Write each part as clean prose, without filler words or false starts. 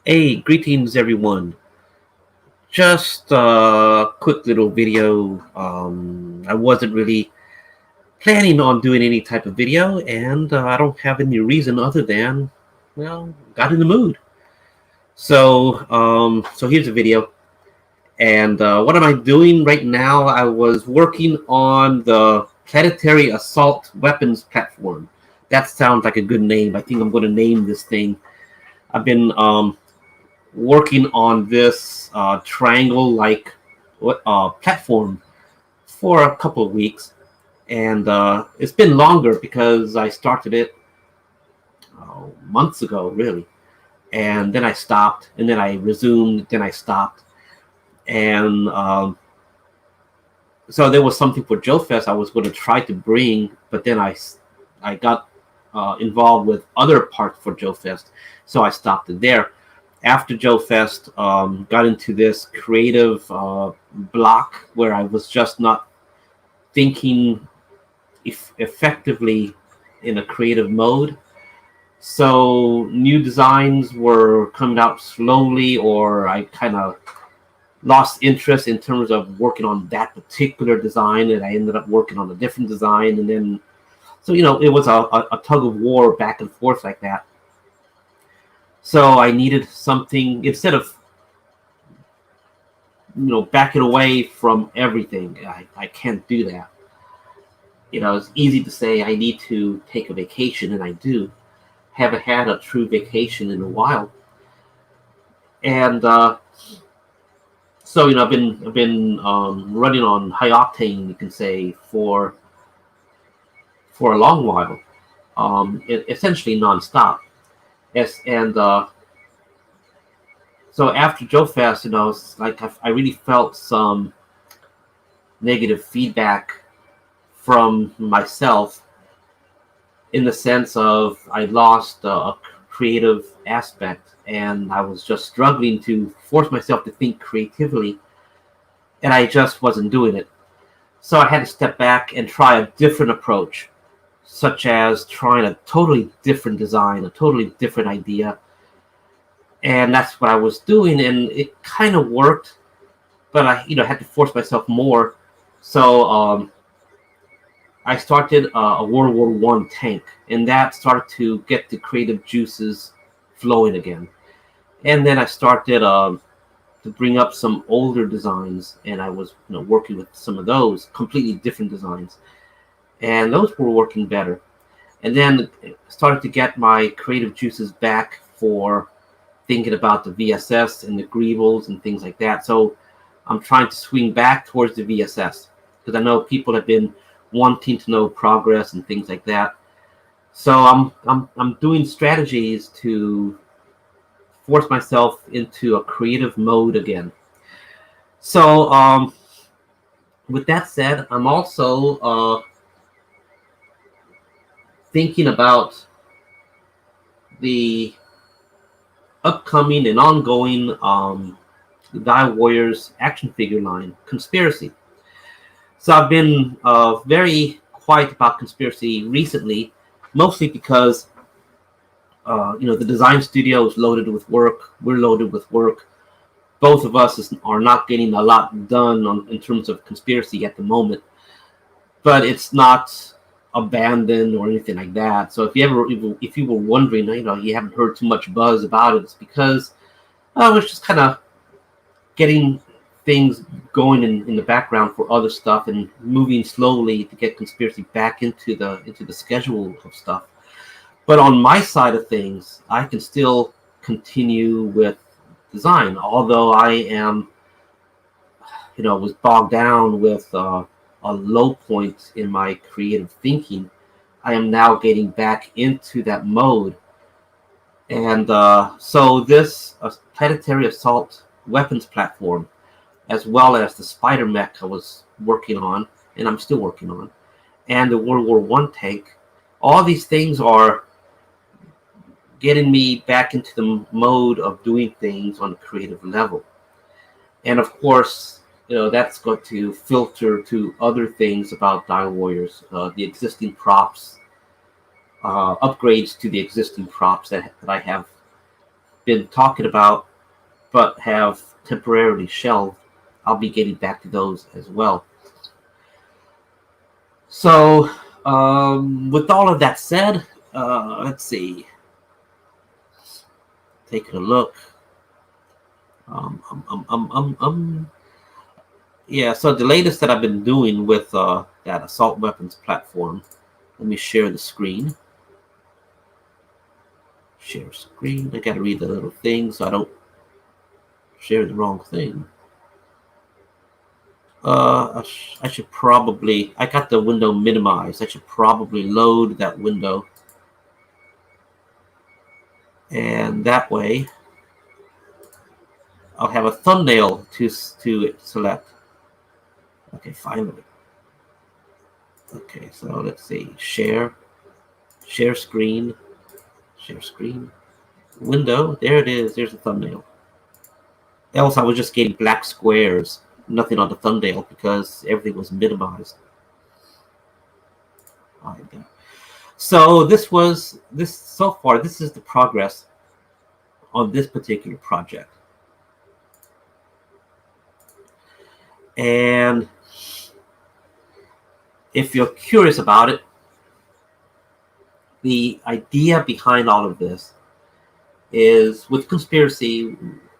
Hey, greetings everyone. Just a quick little video. I wasn't really planning on doing any type of video, and I don't have any reason other than, got in the mood. So here's a video. And what am I doing right now? I was working on the planetary assault weapons platform. That sounds like a good name. I think I'm going to name this thing. I've been working on this triangle-like platform for a couple of weeks, and it's been longer because I started it months ago, really, and then I stopped, and then I resumed, then I stopped, and so there was something for Joe Fest I was going to try to bring, but then I got involved with other parts for Joe Fest, so I stopped it there. After Joe Fest, got into this creative block where I was just not thinking effectively in a creative mode. So new designs were coming out slowly, or I kind of lost interest in terms of working on that particular design, and I ended up working on a different design. And then, so, it was a tug of war back and forth like that. So I needed something instead of backing away from everything. I can't do that. It's easy to say I need to take a vacation, and I do. Haven't had a true vacation in a while, and so I've been running on high octane, you can say, for a long while, essentially nonstop. Yes, and so after Joe Fest, it's like I really felt some negative feedback from myself, in the sense of I lost a creative aspect, and I was just struggling to force myself to think creatively, and I just wasn't doing it. So I had to step back and try a different approach, such as trying a totally different design, a totally different idea. And that's what I was doing, and it kind of worked, but I had to force myself more. So I started a World War One tank, and that started to get the creative juices flowing again. And then I started to bring up some older designs, and I was working with some of those completely different designs, and those were working better. And then started to get my creative juices back for thinking about the VSS and the Greebles and things like that. So I'm trying to swing back towards the VSS, because I know people have been wanting to know progress and things like that. So I'm doing strategies to force myself into a creative mode again. So with that said, I'm also thinking about the upcoming and ongoing DioWarriors action figure line, Conspiracy. So I've been very quiet about Conspiracy recently, mostly because the design studio is loaded with work. We're loaded with work. Both of us are not getting a lot done in terms of Conspiracy at the moment, but it's not abandoned or anything like that. So if you were wondering, you haven't heard too much buzz about it, it's because it's just kind of getting things going in the background for other stuff, and moving slowly to get Conspiracy back into the schedule of stuff. But on my side of things, I can still continue with design, although I am, was bogged down with a low point in my creative thinking. I am now getting back into that mode. And so this planetary assault weapons platform, as well as the spider mech I was working on, and I'm still working on, and the World War One tank, all these things are getting me back into the mode of doing things on a creative level. And of course, that's going to filter to other things about DioWarriors, the existing props, upgrades to the existing props that I have been talking about but have temporarily shelved. I'll be getting back to those as well. So, with all of that said, let's see. Taking a look. Yeah, so the latest that I've been doing with that assault weapons platform. Let me share the screen. Share screen. I gotta read the little thing so I don't share the wrong thing. I should probably, I got the window minimized. I should probably load that window. And that way, I'll have a thumbnail to select. Okay, finally. Okay, so let's see. Share screen, window. There it is. There's a thumbnail. Else I was just getting black squares, nothing on the thumbnail because everything was minimized. All right, so so far this is the progress on this particular project. And if you're curious about it, the idea behind all of this is with conspiracy,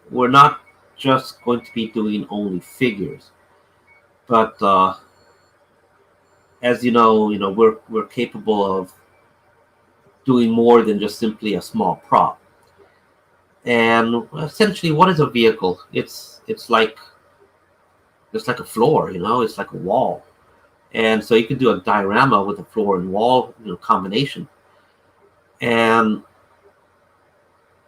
we're not just going to be doing only figures, but as you know, we're capable of doing more than just simply a small prop. And essentially, what is a vehicle? It's like a floor, it's like a wall. And so you can do a diorama with a floor and wall, combination. And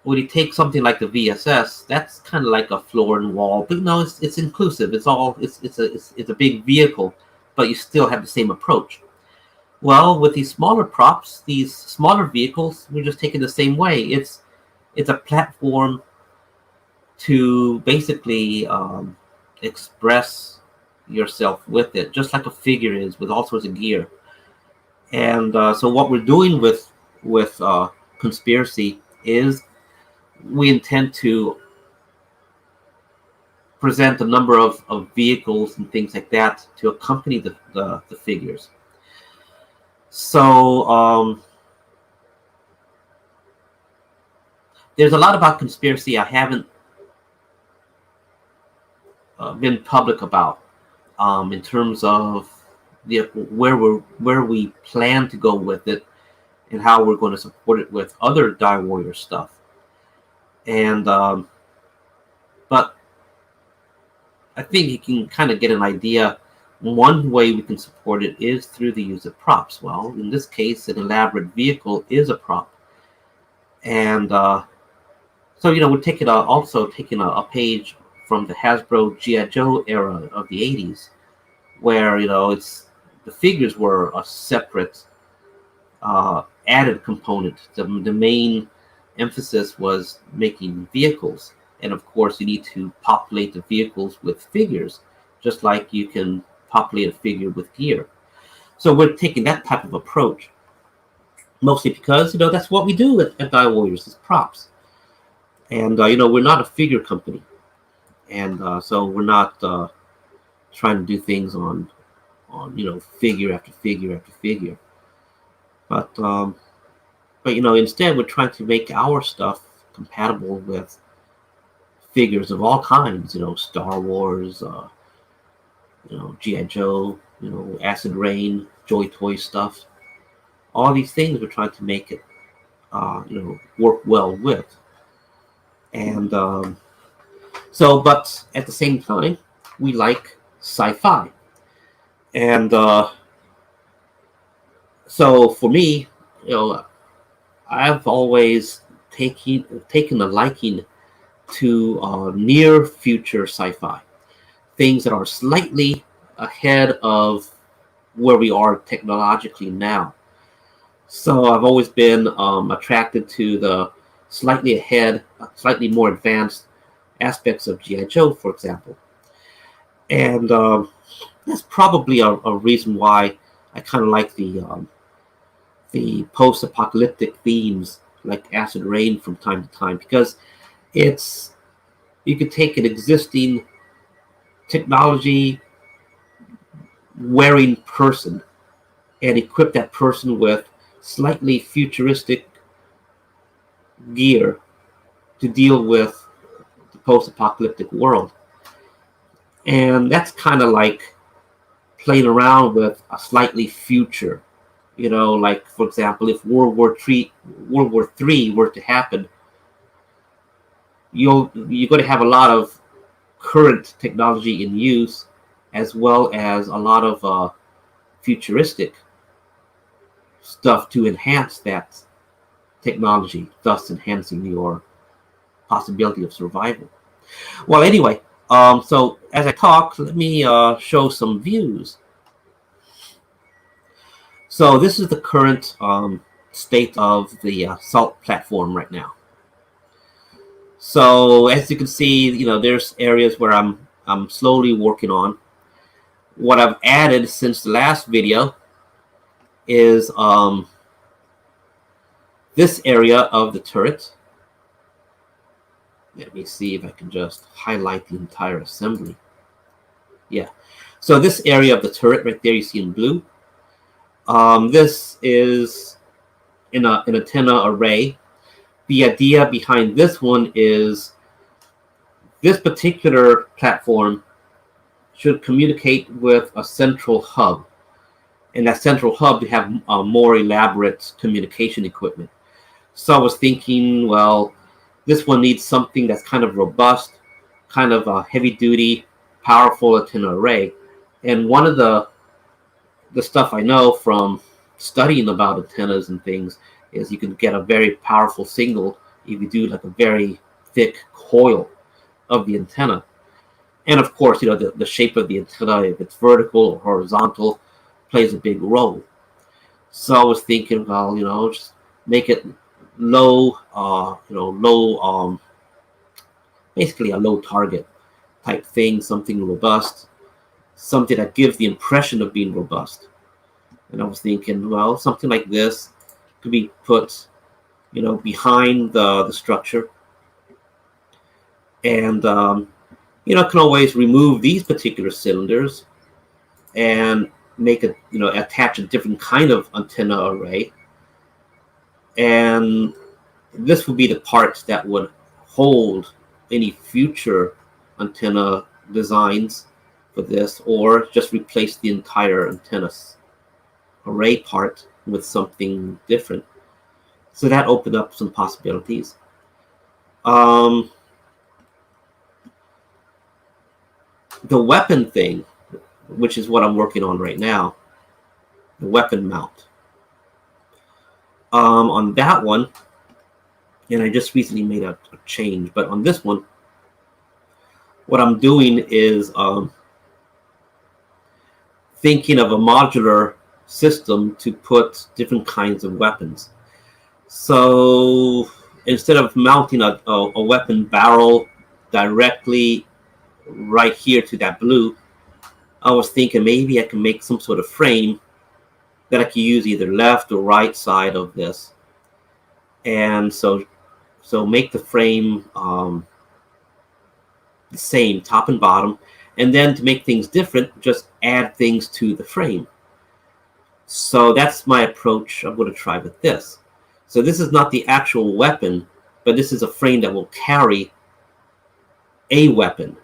when you take something like the VSS, that's kind of like a floor and wall, but no, it's inclusive. It's a big vehicle, but you still have the same approach. Well, with these smaller props, these smaller vehicles, we're just taking the same way. It's a platform to basically express yourself with it, just like a figure is with all sorts of gear. And so what we're doing with conspiracy is we intend to present a number of vehicles and things like that to accompany the figures. So there's a lot about conspiracy I haven't been public about in terms of where we plan to go with it and how we're going to support it with other DioWarrior stuff. And but I think you can kind of get an idea. One way we can support it is through the use of props. Well, in this case, an elaborate vehicle is a prop. And so, we're also taking a page from the Hasbro G.I. Joe era of the 80s, where, the figures were a separate added component. The main emphasis was making vehicles. And of course, you need to populate the vehicles with figures, just like you can populate a figure with gear. So we're taking that type of approach, mostly because, that's what we do at DioWarriors is props. And, we're not a figure company. And so we're not trying to do things on figure after figure after figure. But instead we're trying to make our stuff compatible with figures of all kinds, Star Wars, G.I. Joe, Acid Rain, Joy Toy stuff. All these things we're trying to make it, work well with. And so, but at the same time, we like sci-fi. And so for me, I've always taken a liking to near future sci-fi, things that are slightly ahead of where we are technologically now. So I've always been attracted to the slightly ahead, slightly more advanced aspects of G.I. Joe, for example. And that's probably a reason why I kind of like the post-apocalyptic themes like Acid Rain from time to time, because It's, you could take an existing technology wearing person and equip that person with slightly futuristic gear to deal with the post-apocalyptic world. And that's kind of like playing around with a slightly future. You know, like, for example, if World War III were to happen, you're going to have a lot of current technology in use, as well as a lot of futuristic stuff to enhance that technology, thus enhancing your possibility of survival. Well, anyway, so as I talk, let me show some views. So this is the current state of the SALT platform right now. So as you can see, you know, there's areas where I'm slowly working on. What I've added since the last video is this area of the turret. Let me see if I can just highlight the entire assembly. Yeah. So this area of the turret right there you see in blue. This is an antenna array. The idea behind this one is this particular platform should communicate with a central hub. And that central hub to have more elaborate communication equipment. So I was thinking, well, this one needs something that's kind of robust, kind of a heavy-duty, powerful antenna array. And one of the stuff I know from studying about antennas and things is you can get a very powerful signal if you do like a very thick coil of the antenna. And of course, you know, the shape of the antenna, if it's vertical or horizontal, plays a big role. So I was thinking, well, you know, just make it low, basically a low target type thing, something robust, something that gives the impression of being robust. And I was thinking, well, something like this could be put, you know, behind the structure. And, you know, can always remove these particular cylinders and make it, you know, attach a different kind of antenna array. And this would be the parts that would hold any future antenna designs for this, or just replace the entire antenna array part with something different. So that opened up some possibilities. The weapon thing, which is what I'm working on right now, the weapon mount. On that one, and I just recently made a change, but on this one, what I'm doing is thinking of a modular system to put different kinds of weapons. So instead of mounting a weapon barrel directly right here to that blue, I was thinking maybe I can make some sort of frame that I can use either left or right side of this. And so make the frame the same, top and bottom. And then to make things different, just add things to the frame. So that's my approach I'm going to try with this. So this is not the actual weapon, but this is a frame that will carry a weapon,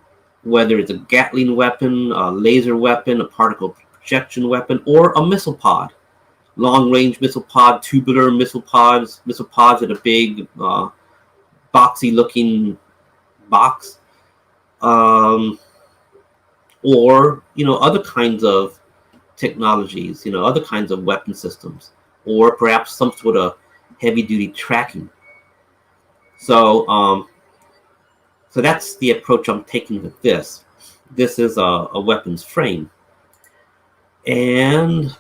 whether it's a Gatling weapon, a laser weapon, a particle projection weapon, or a missile pod. Long-range missile pod, tubular missile pods in a big boxy-looking box. Or, you know, other kinds of technologies, you know, other kinds of weapon systems, or perhaps some sort of heavy-duty tracking. So, so that's the approach I'm taking with this. This is a weapons frame. And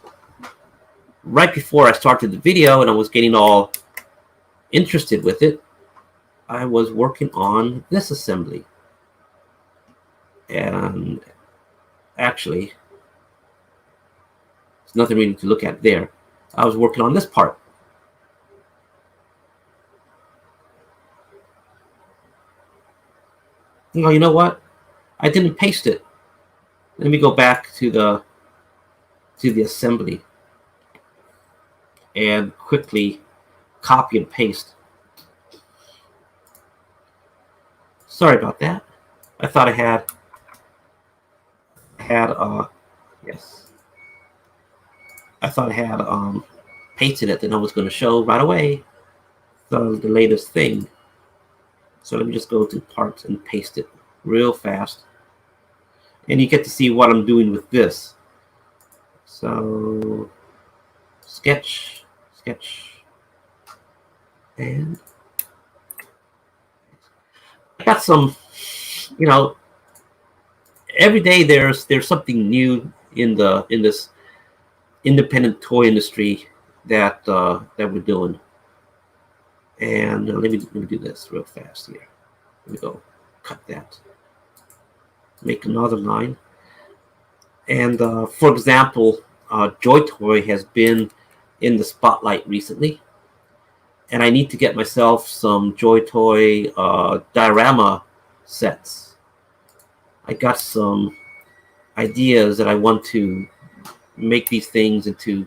right before I started the video and I was getting all interested with it, I was working on this assembly. And actually, there's nothing really to look at there. I was working on this part. Oh, you know what? I didn't paste it. Let me go back to the assembly and quickly copy and paste. Sorry about that. I thought I had yes. I thought I had pasted it, then I was going to show right away the latest thing. So let me just go to parts and paste it real fast. And you get to see what I'm doing with this. So sketch, and I got some, you know, every day there's something new in this independent toy industry that that we're doing. And let me do this real fast here. Let me go cut that. Make another line. And for example, Joy Toy has been in the spotlight recently, and I need to get myself some Joy Toy diorama sets. I got some ideas that I want to make these things into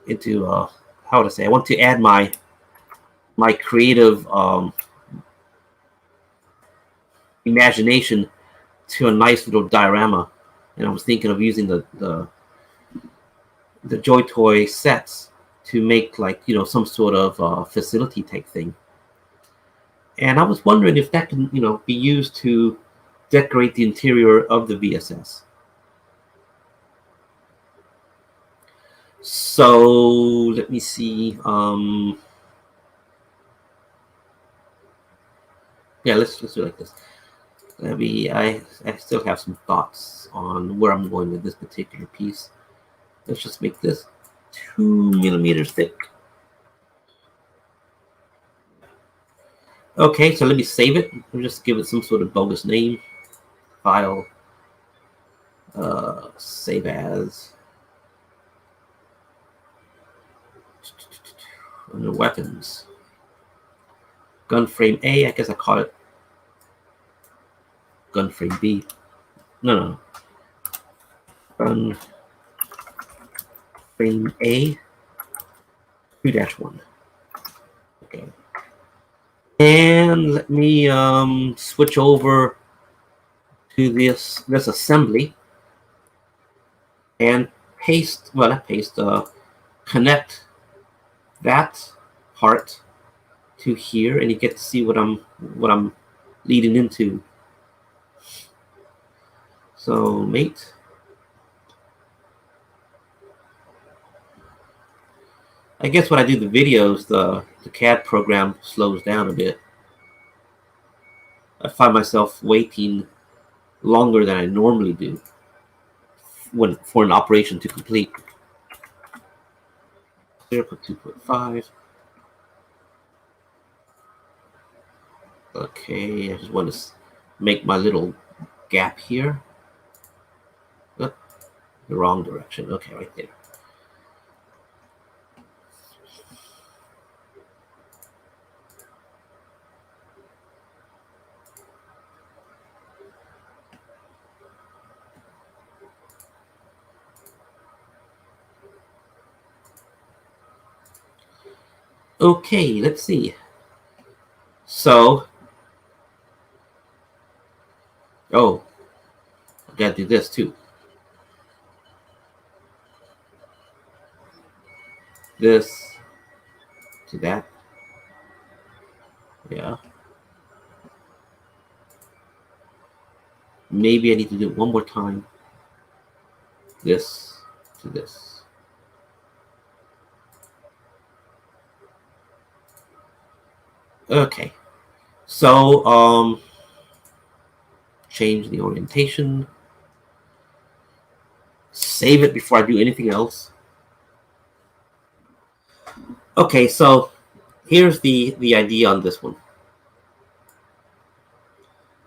how would I say? I want to add my creative imagination to a nice little diorama, and I was thinking of using the Joy Toy sets to make, like, you know, some sort of facility type thing. And I was wondering if that can, you know, be used to decorate the interior of the VSS. So let me see. Yeah, let's do it like this. I still have some thoughts on where I'm going with this particular piece. Let's just make this 2 millimeters thick. Okay, so let me save it. I'll just give it some sort of bogus name. File. Save as. Under weapons. Gunframe A. I guess I call it Gunframe B. No. Gunframe A 2-1. Okay. And let me switch over to this assembly and paste. Well, not paste. Connect that part to here, and you get to see what I'm leading into. So mate. I guess when I do the videos, the CAD program slows down a bit. I find myself waiting longer than I normally do for an operation to complete. 0.2.5. Okay, I just want to make my little gap here. Oh, the wrong direction. Okay, right there. Okay, let's see. So, oh, I gotta do this too. This to that. Yeah. Maybe I need to do it one more time. This to this. Okay. So, change the orientation. Save it before I do anything else. Okay, so here's the idea on this one.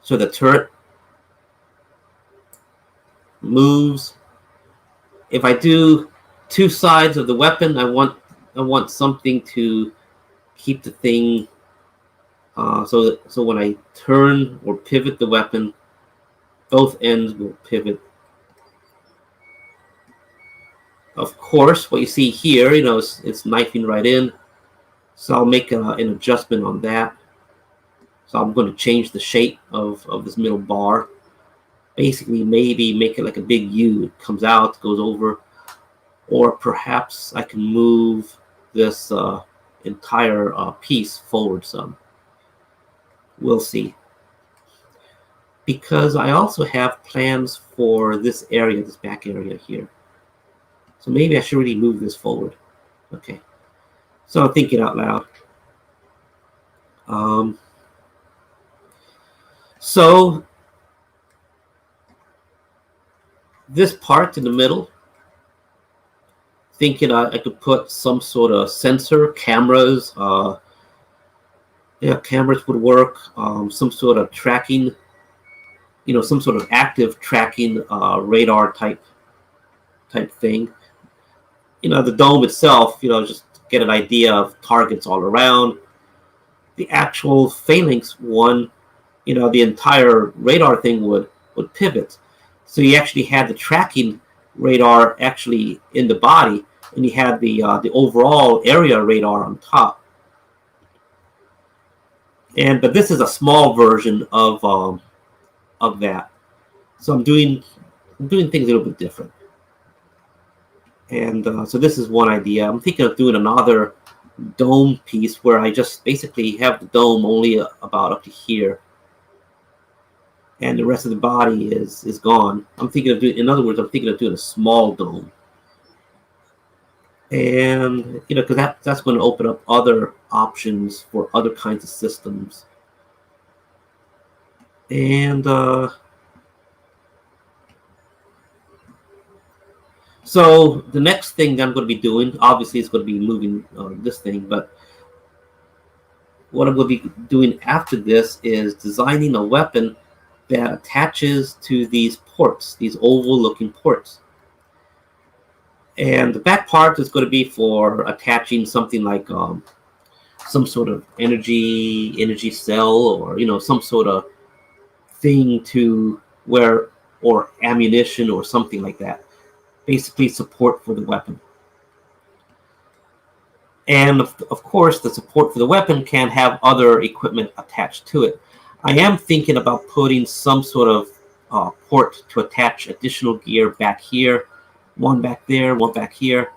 So the turret moves. If I do two sides of the weapon, I want something to keep the thing So when I turn or pivot the weapon, both ends will pivot. Of course, what you see here, it's knifing right in. So I'll make an adjustment on that. So I'm going to change the shape of this middle bar. Basically, maybe make it like a big U. It comes out, goes over. Or perhaps I can move this entire piece forward some. We'll see. Because I also have plans for this area, this back area here. So maybe I should really move this forward. Okay. So I'm thinking out loud. So this part in the middle, thinking I could put some sort of sensor, cameras. Yeah, cameras would work. Some sort of tracking, some sort of active tracking radar type thing. The dome itself, just get an idea of targets all around. The actual phalanx one, the entire radar thing would pivot. So you actually had the tracking radar actually in the body, and you had the overall area radar on top. But this is a small version of that. So I'm doing things a little bit different. And so this is one idea. I'm thinking of doing another dome piece where I just basically have the dome only about up to here, and the rest of the body is gone. I'm thinking of doing, in other words, I'm thinking of doing a small dome, and because that's going to open up other options for other kinds of systems. And so the next thing I'm going to be doing, obviously, is going to be moving this thing, but what I'm going to be doing after this is designing a weapon that attaches to these ports, these oval-looking ports. And the back part is going to be for attaching something like some sort of energy cell, or some sort of thing to where, or ammunition or something like that. Basically, support for the weapon. And of course, the support for the weapon can have other equipment attached to it. I am thinking about putting some sort of port to attach additional gear back here, one back there, one back here.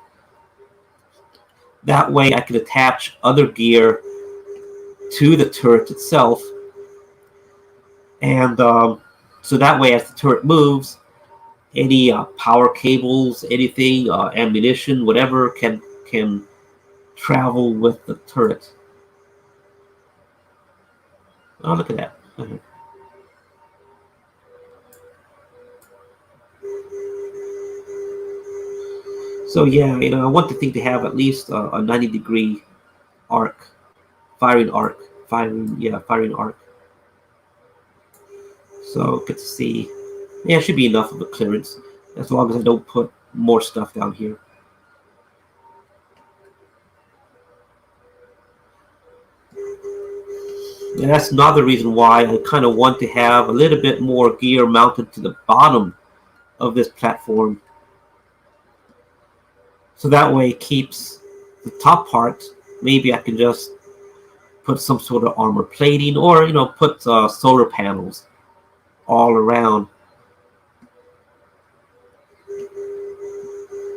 That way I can attach other gear to the turret itself. And so that way, as the turret moves, any power cables, anything, ammunition, whatever can travel with the turret. Oh, look at that. So yeah, I want the thing to have at least a 90-degree arc, firing arc. So good to see. Yeah, it should be enough of a clearance, as long as I don't put more stuff down here. And that's another reason why I kind of want to have a little bit more gear mounted to the bottom of this platform. So that way it keeps the top part. Maybe I can just put some sort of armor plating, or put solar panels all around,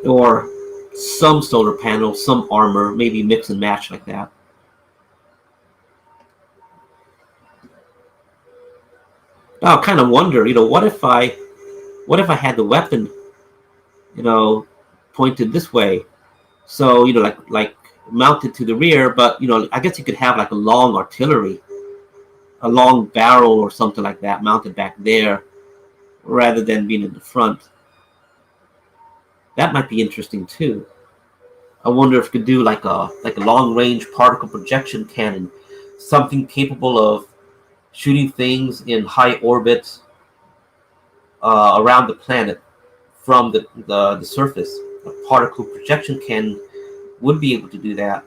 or some solar panels, some armor, maybe mix and match like that. Now I kind of wonder, what if I had the weapon, pointed this way, so like mounted to the rear, but I guess you could have like a long artillery, a long barrel or something like that mounted back there, rather than being in the front. That might be interesting too. I wonder if you could do like a long range particle projection cannon, something capable of shooting things in high orbit around the planet from the surface. A particle projection cannon would be able to do that.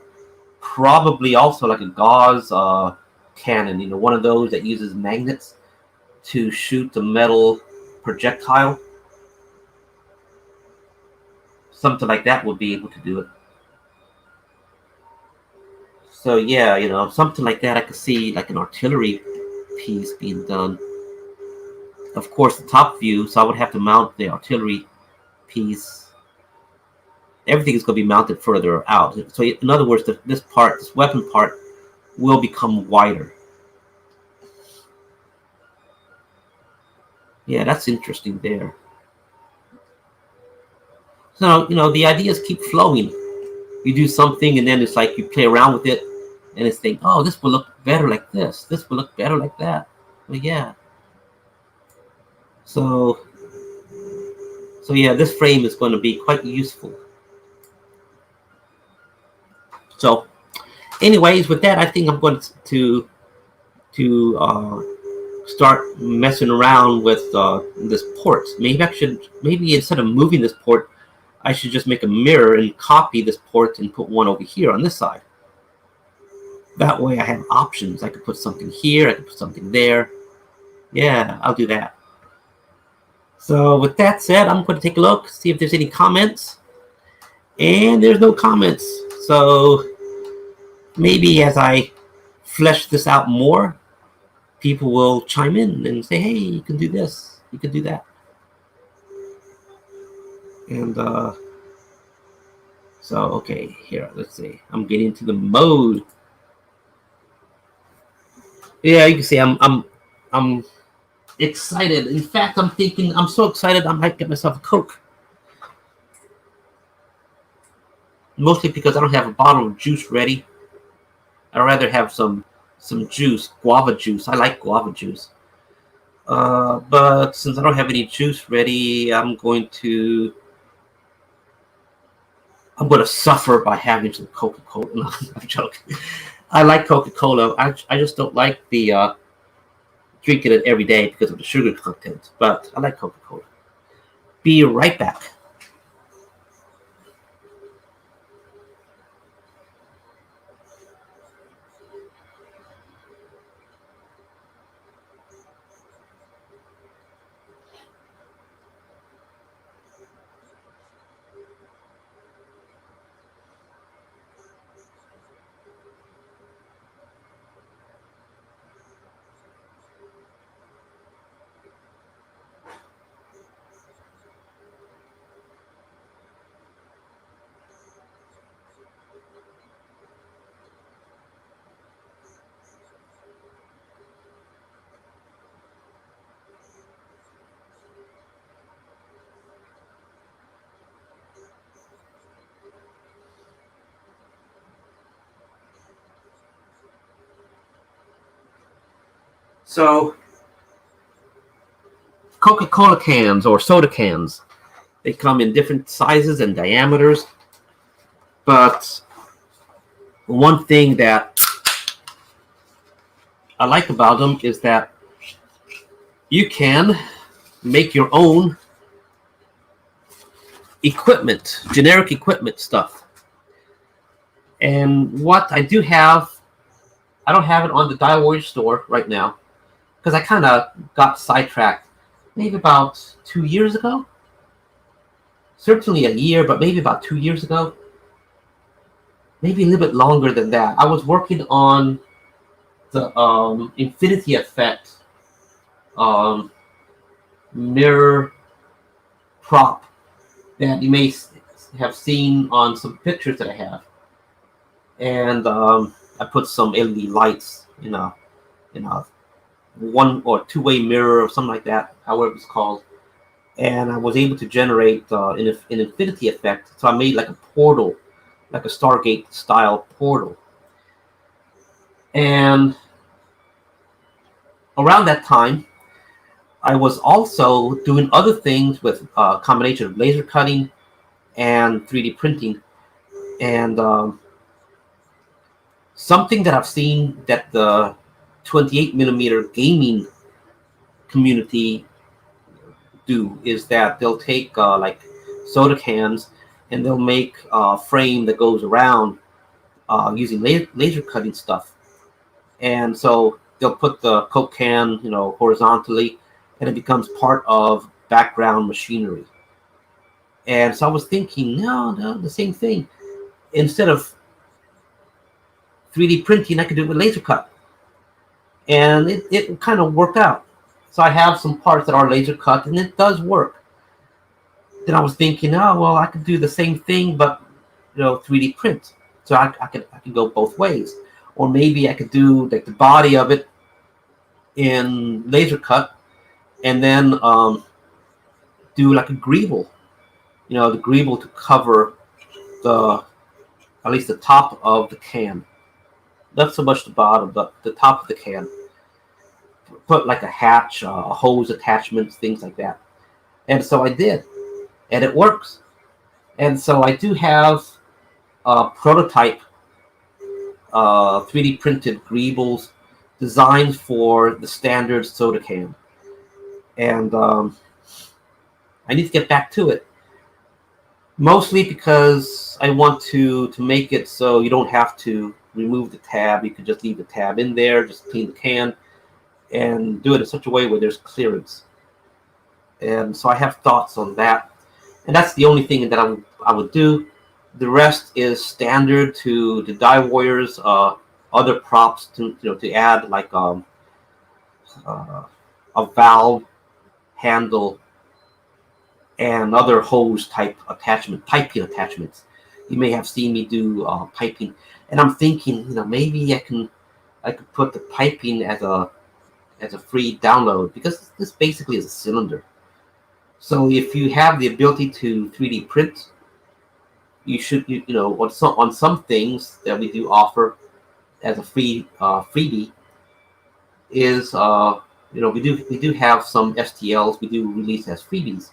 Probably also like a gauze cannon, one of those that uses magnets to shoot the metal projectile. Something like that would be able to do it. So yeah, something like that I could see like an artillery piece being done. Of course, the top view, so I would have to mount the artillery piece. Everything is going to be mounted further out. So in other words, this weapon part, will become wider. Yeah, that's interesting there. So, the ideas keep flowing. You do something, and then it's like you play around with it, and it's think, oh, this will look better like this. This will look better like that. Well, yeah. So yeah, this frame is going to be quite useful. So, anyways, with that, I think I'm going to start messing around with this port. Maybe instead of moving this port, I should just make a mirror and copy this port and put one over here on this side. That way I have options. I could put something here, I could put something there. Yeah, I'll do that. So with that said, I'm going to take a look, see if there's any comments. And there's no comments. So maybe as I flesh this out more, people will chime in and say, hey, you can do this, you can do that. And so, okay, here, let's see. I'm getting into the mode. Yeah, you can see I'm excited. In fact, I'm thinking, I'm so excited I might get myself a Coke. Mostly because I don't have a bottle of juice ready. I'd rather have some juice, guava juice. I like guava juice. But since I don't have any juice ready, I'm going to suffer by having some Coca-Cola. No, I'm joking. I like Coca-Cola. I just don't like the drinking it every day because of the sugar content. But I like Coca-Cola. Be right back. So, Coca-Cola cans or soda cans, they come in different sizes and diameters. But one thing that I like about them is that you can make your own equipment, generic equipment stuff. And what I do have, I don't have it on the DioWarriors store right now because I kind of got sidetracked maybe about 2 years ago. Certainly a year, but maybe about 2 years ago. Maybe a little bit longer than that. I was working on the Infinity Effect mirror prop that you may have seen on some pictures that I have. And I put some LED lights in a one or two-way mirror or something like that, however it's called. And I was able to generate an infinity effect. So I made like a portal, like a Stargate style portal. And around that time, I was also doing other things with a combination of laser cutting and 3D printing. And something that I've seen that the 28mm gaming community do is that they'll take like soda cans and they'll make a frame that goes around using laser cutting stuff. And so they'll put the Coke can, horizontally, and it becomes part of background machinery. And so I was thinking, no, the same thing. Instead of 3D printing, I could do it with laser cut. And it kind of worked out. So I have some parts that are laser cut, and it does work. Then I was thinking, oh, well, I could do the same thing, but 3D print. So I could go both ways. Or maybe I could do like the body of it in laser cut, and then do like a greeble, the greeble to cover the at least the top of the can, not so much the bottom, but the top of the can. Put like a hatch, a hose attachment, things like that. And so I did, and it works. And so I do have a prototype 3D printed greebles designed for the standard soda can. And I need to get back to it. Mostly because I want to make it so you don't have to remove the tab. You can just leave the tab in there, just clean the can, and do it in such a way where there's clearance. And so I have thoughts on that. And that's the only thing that I would do. The rest is standard to the DioWarriors. Other props to add, like a valve handle and other hose type piping attachments. You may have seen me do piping, and I'm thinking, maybe I could put the piping as a free download, because this basically is a cylinder. So if you have the ability to 3D print, you should, on some things that we do offer as a freebie is, we do have some STLs we do release as freebies.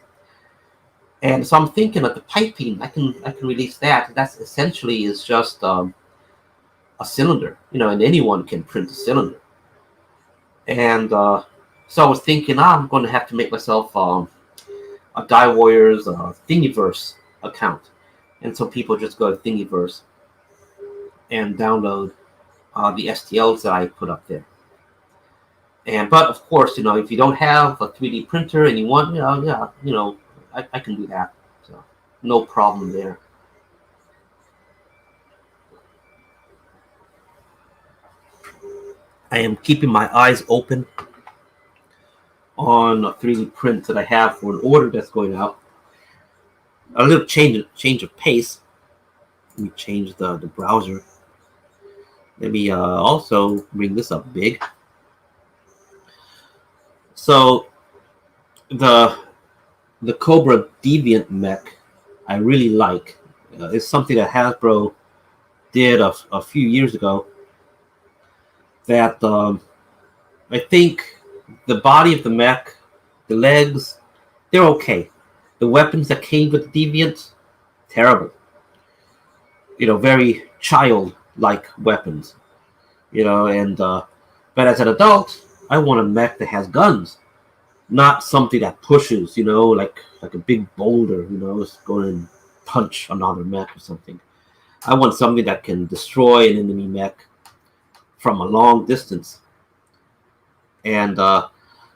And so I'm thinking of the piping, I can release that. That's essentially is just a cylinder, and anyone can print a cylinder. And so I was thinking, I'm going to have to make myself a DioWarriors Thingiverse account. And so people just go to Thingiverse and download the STLs that I put up there. But of course, if you don't have a 3D printer and you want, I can do that. So no problem there. I am keeping my eyes open on a 3D print that I have for an order that's going out. A little change of pace. Let me change the browser. Let me also bring this up big. So the Cobra Deviant mech I really like. It's something that Hasbro did a few years ago. That I think the body of the mech, the legs, they're okay. The weapons that came with the Deviant, terrible. Very child-like weapons. And but as an adult, I want a mech that has guns, not something that pushes. Like a big boulder. It's going to punch another mech or something. I want something that can destroy an enemy mech from a long distance. And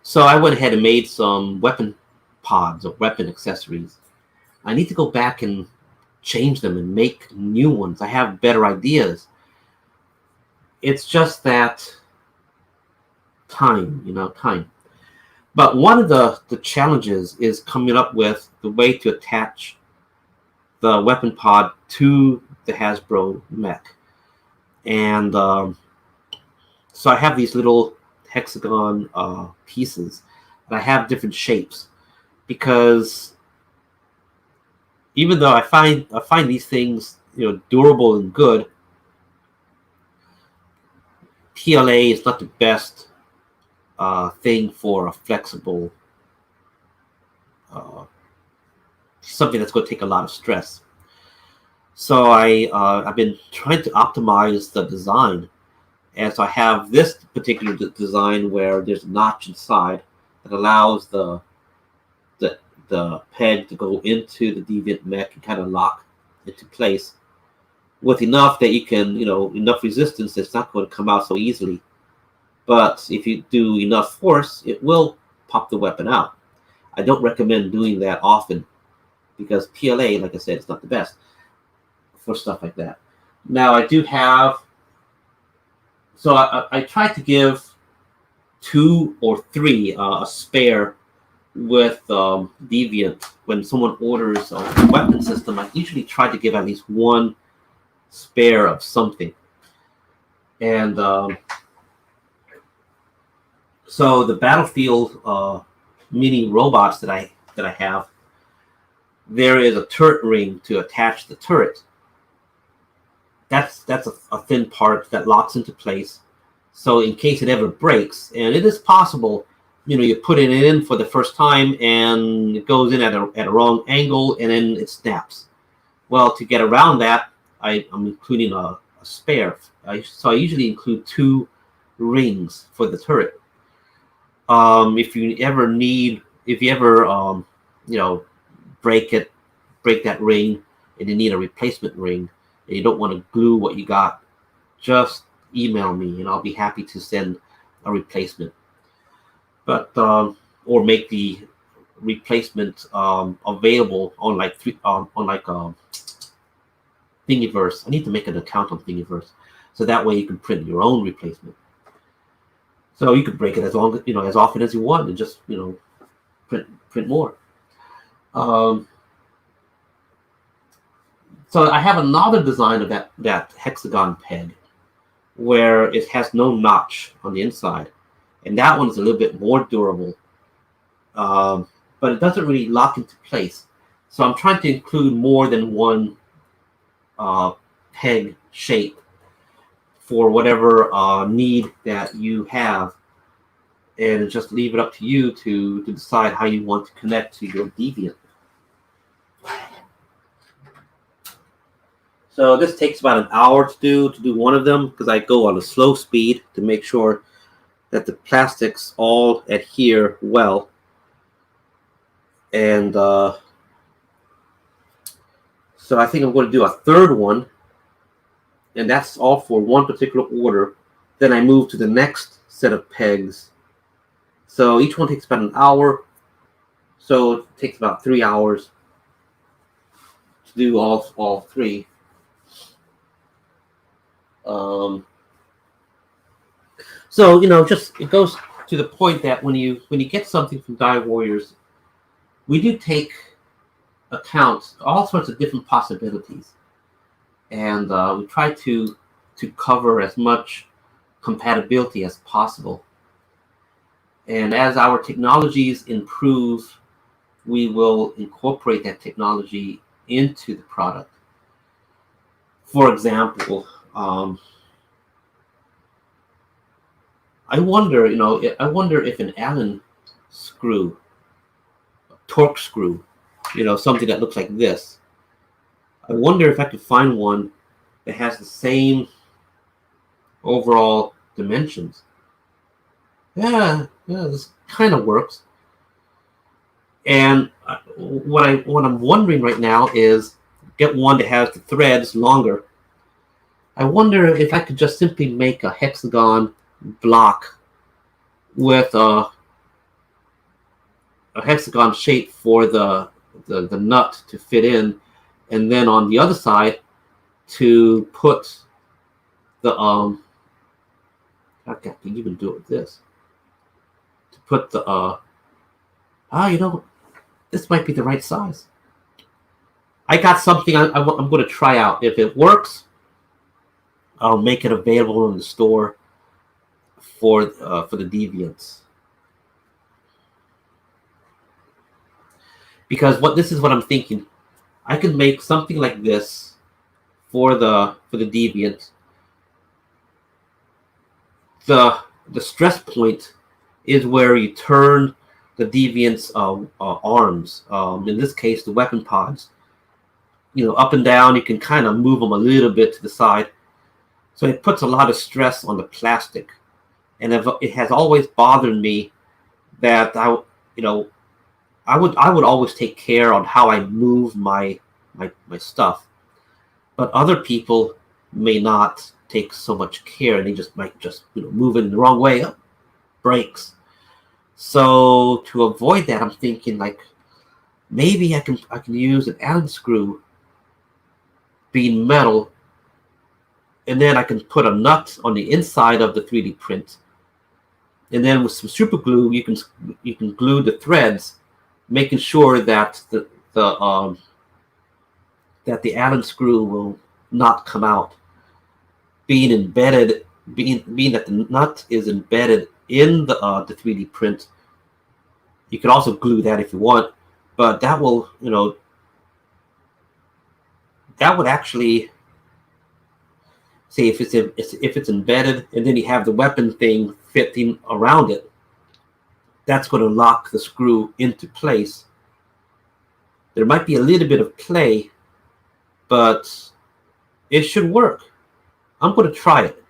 so I went ahead and made some weapon pods or weapon accessories. I need to go back and change them and make new ones. I have better ideas. It's just that time. But one of the challenges is coming up with the way to attach the weapon pod to the Hasbro mech. And so I have these little hexagon pieces, and I have different shapes, because even though I find these things durable and good, PLA is not the best thing for a flexible something that's going to take a lot of stress. So I've been trying to optimize the design. And so I have this particular design where there's a notch inside that allows the peg to go into the Deviant mech and kind of lock into place with enough that you can, enough resistance that's not going to come out so easily. but if you do enough force, it will pop the weapon out. I don't recommend doing that often because PLA, like I said, is not the best for stuff like that. Now I do have, so I try to give 2 or 3 a spare with Deviant. When someone orders a weapon system, I usually try to give at least 1 spare of something. And so the Battlefield mini robots that I have, there is a turret ring to attach the turret. That's a thin part that locks into place. So in case it ever breaks, and it is possible, you put it in for the first time and it goes in at a wrong angle and then it snaps. Well, to get around that, I'm including a spare. So I usually include 2 rings for the turret. If you ever break that ring and you need a replacement ring and you don't want to glue what you got, just email me and I'll be happy to send a replacement. But or make the replacement available on Thingiverse. I need to make an account on Thingiverse, so that way you can print your own replacement. So you can break it as often as you want, and just print more. So I have another design of that hexagon peg, where it has no notch on the inside, and that one is a little bit more durable, but it doesn't really lock into place. So I'm trying to include more than 1 peg shape for whatever need that you have, and just leave it up to you to decide how you want to connect to your Deviant. So this takes about an hour to do one of them, because I go on a slow speed to make sure that the plastics all adhere well. And so I think I'm going to do a 3rd one, and that's all for one particular order. Then I move to the next set of pegs. So each one takes about an hour. So it takes about 3 hours to do all 3. So just it goes to the point that when you get something from DioWarriors, we do take account all sorts of different possibilities, and we try to cover as much compatibility as possible. And as our technologies improve, we will incorporate that technology into the product. For example, I wonder if an Allen screw, a torque screw, something that looks like this. I wonder if I could find one that has the same overall dimensions. Yeah, this kind of works. And what I'm wondering right now is get one that has the threads longer. I wonder if I could just simply make a hexagon block with a hexagon shape for the nut to fit in, and then on the other side to put the I can even do it with this, to put the this might be the right size. I got something I'm going to try out. If it works, I'll make it available in the store for the Deviants. Because this is what I'm thinking. I could make something like this for the Deviant. The stress point is where you turn the Deviant's arms. In this case, the weapon pods. Up and down. You can kind of move them a little bit to the side. So it puts a lot of stress on the plastic. And it has always bothered me that I would always take care on how I move my stuff, but other people may not take so much care, and they just might just move it in the wrong way, breaks. So to avoid that, I'm thinking like maybe I can use an Allen screw being metal, and then I can put a nut on the inside of the 3D print, and then with some super glue you can glue the threads, making sure that that the Allen screw will not come out, being embedded, being that the nut is embedded in the 3D print. You can also glue that if you want, but that will that would actually say if it's embedded and then you have the weapon thing fitting around it, that's going to lock the screw into place. There might be a little bit of play, but it should work. I'm going to try it,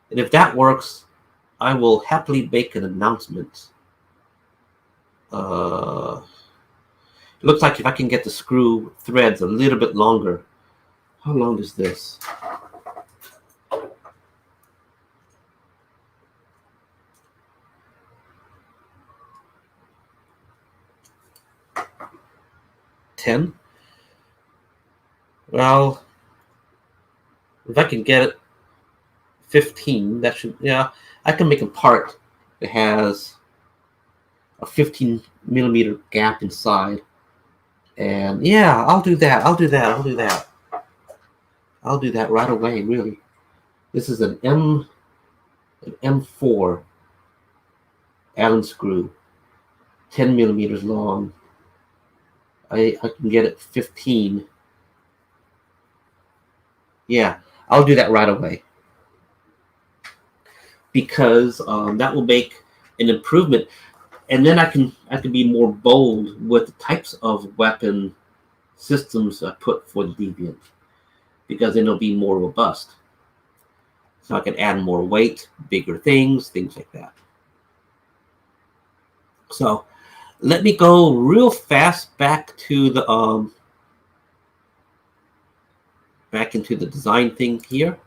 and if that works, I will happily make an announcement. It looks like if I can get the screw threads a little bit longer. How long is this? $10. Well, if I can get it 15, that should, I can make a part that has a 15 millimeter gap inside. And yeah, I'll do that. I'll do that right away, really. This is an M4 Allen screw, 10 millimeters long. I can get it 15. Yeah, I'll do that right away, because that will make an improvement, and then I can be more bold with the types of weapon systems I put for the Deviant, because then it'll be more robust. So I can add more weight, bigger things like that. So let me go real fast back to the back into the design thing here.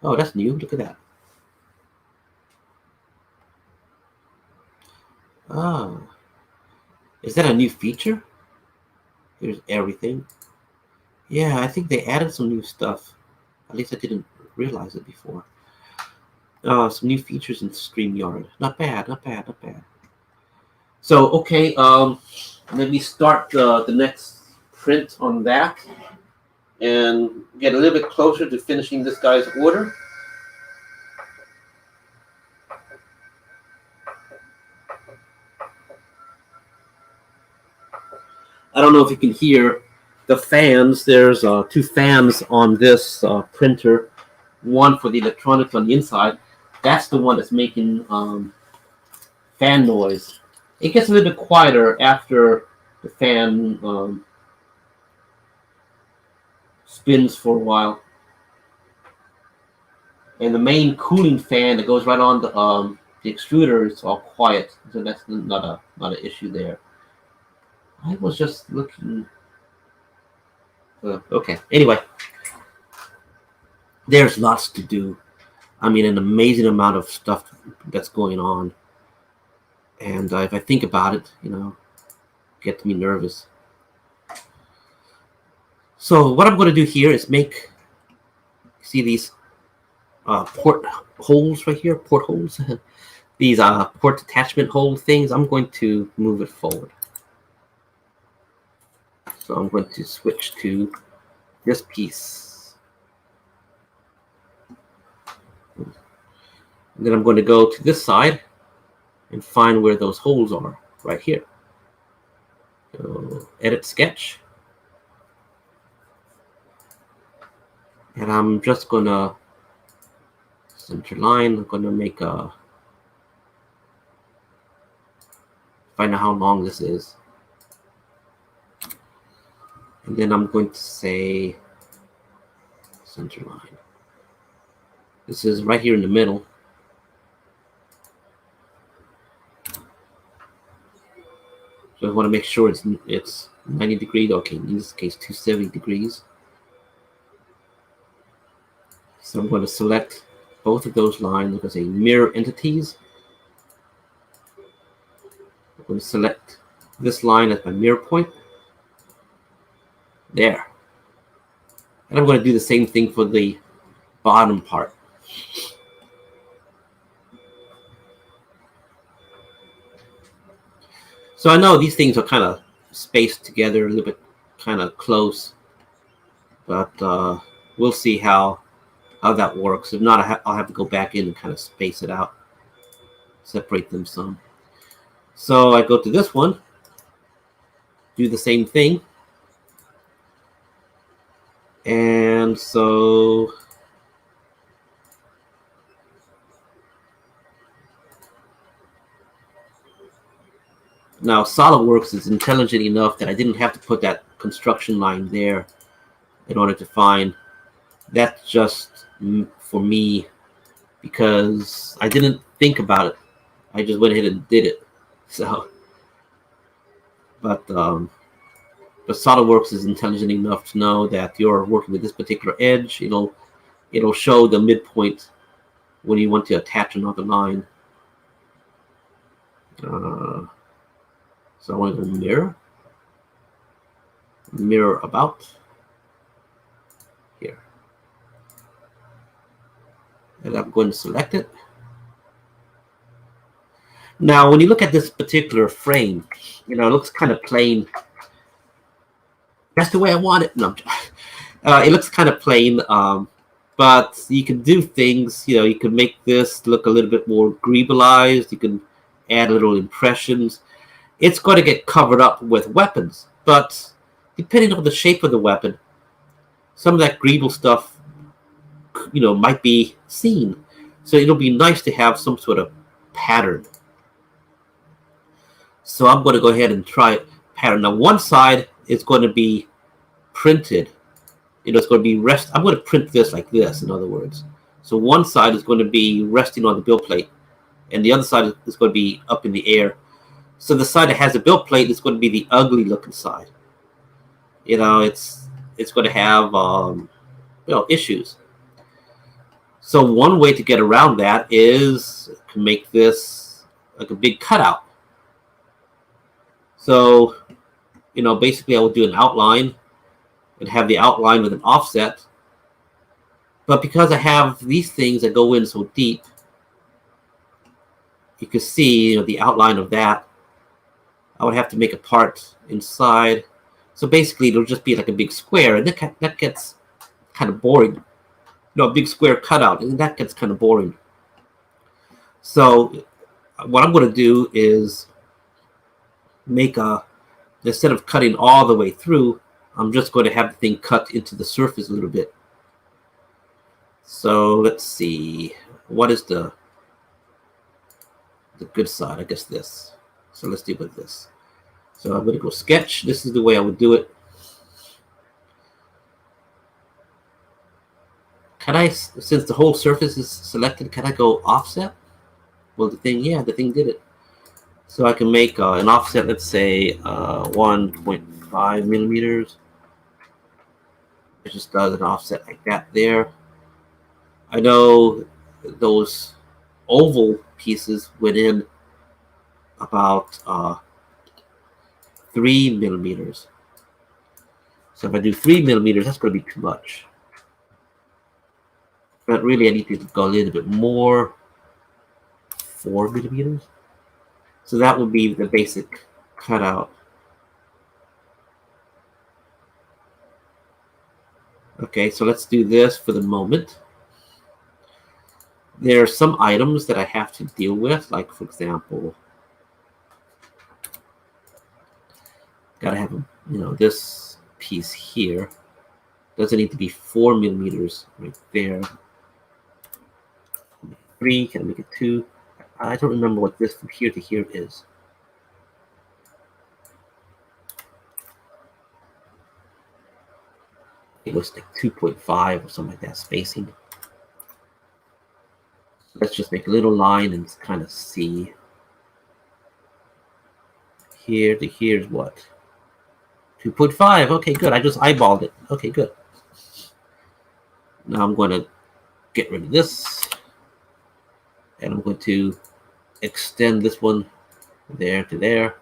Oh, that's new. Look at that. Ah, is that a new feature? Here's everything. Yeah, I think they added some new stuff. At least I didn't realize it before. Some new features in StreamYard. Not bad. So, okay, let me start the next print on that and get a little bit closer to finishing this guy's order. I don't know if you can hear the fans. There's 2 fans on this printer, one for the electronics on the inside. That's the one that's making fan noise. It gets a little bit quieter after the fan spins for a while. And the main cooling fan that goes right on the extruder is all quiet, so that's not an issue there. I was just looking. Okay. Anyway, there's lots to do. I mean, an amazing amount of stuff that's going on. And if I think about it, gets me nervous. So what I'm going to do here is make, see these port holes right here, portholes. These port attachment hole things. I'm going to move it forward. So I'm going to switch to this piece. And then I'm going to go to this side and find where those holes are, right here. So edit sketch. And I'm just going to center line. I'm going to make a, find out how long this is. And then I'm going to say center line. This is right here in the middle. So I want to make sure it's 90 degrees. Okay, in this case, 270 degrees. So I'm going to select both of those lines. I'm going to say mirror entities. I'm going to select this line as my mirror point. There. And I'm going to do the same thing for the bottom part. So I know these things are kind of spaced together, a little bit kind of close, but we'll see how that works. If not, I'll have to go back in and kind of space it out, separate them some. So I go to this one, do the same thing, and so now SolidWorks is intelligent enough that I didn't have to put that construction line there in order to find. That's just for me because I didn't think about it. I just went ahead and did it. So, but SolidWorks is intelligent enough to know that you're working with this particular edge. It'll show the midpoint when you want to attach another line. So I want to go mirror about here, and I'm going to select it. Now, when you look at this particular frame, it looks kind of plain. That's the way I want it. No, it looks kind of plain, but you can do things. You can make this look a little bit more greebleized. You can add little impressions. It's going to get covered up with weapons, but depending on the shape of the weapon, some of that greeble stuff, might be seen. So it'll be nice to have some sort of pattern. So I'm going to go ahead and try pattern. Now, one side is going to be printed. It's going to be I'm going to print this like this, in other words. So one side is going to be resting on the build plate, and the other side is going to be up in the air. So the side that has a build plate is going to be the ugly looking side. It's going to have issues. So one way to get around that is to make this like a big cutout. So, basically I will do an outline and have the outline with an offset. But because I have these things that go in so deep, you can see the outline of that. I would have to make a part inside. So basically it'll just be like a big square, and that gets kind of boring. A big square cutout, and that gets kind of boring. So what I'm going to do is instead of cutting all the way through, I'm just going to have the thing cut into the surface a little bit. So let's see, what is the good side? I guess this. So let's deal with this. So I'm going to go sketch. This is the way I would do it. Can I, since the whole surface is selected, can I go offset? Well, the thing did it. So I can make an offset, let's say 1.5 millimeters. It just does an offset like that there. I know those oval pieces went in about 3 millimeters. So if I do 3 millimeters, that's going to be too much. But really, I need to go a little bit more. 4 millimeters. So that would be the basic cutout. Okay, so let's do this for the moment. There are some items that I have to deal with, like, for example, gotta have this piece here. Doesn't need to be 4 millimeters right there. 3, can I make it 2? I don't remember what this from here to here is. It was like 2.5 or something like that spacing. Let's just make a little line and kind of see. Here to here is what? 2.5. Okay, good. I just eyeballed it. Okay, good. Now I'm going to get rid of this. And I'm going to extend this one there to there.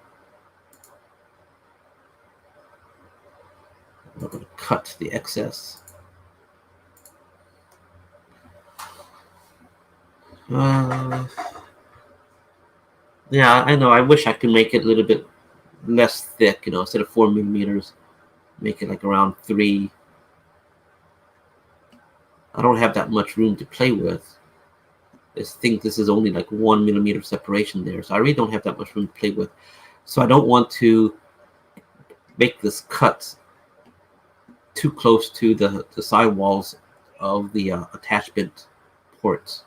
I'm going to cut the excess. Yeah, I know. I wish I could make it a little bit less thick, you know, instead of 4 millimeters, make it like around 3. I don't have that much room to play with. I think this is only like 1 millimeter separation there, so I really don't have that much room to play with. So I don't want to make this cut too close to the sidewalls of the attachment ports,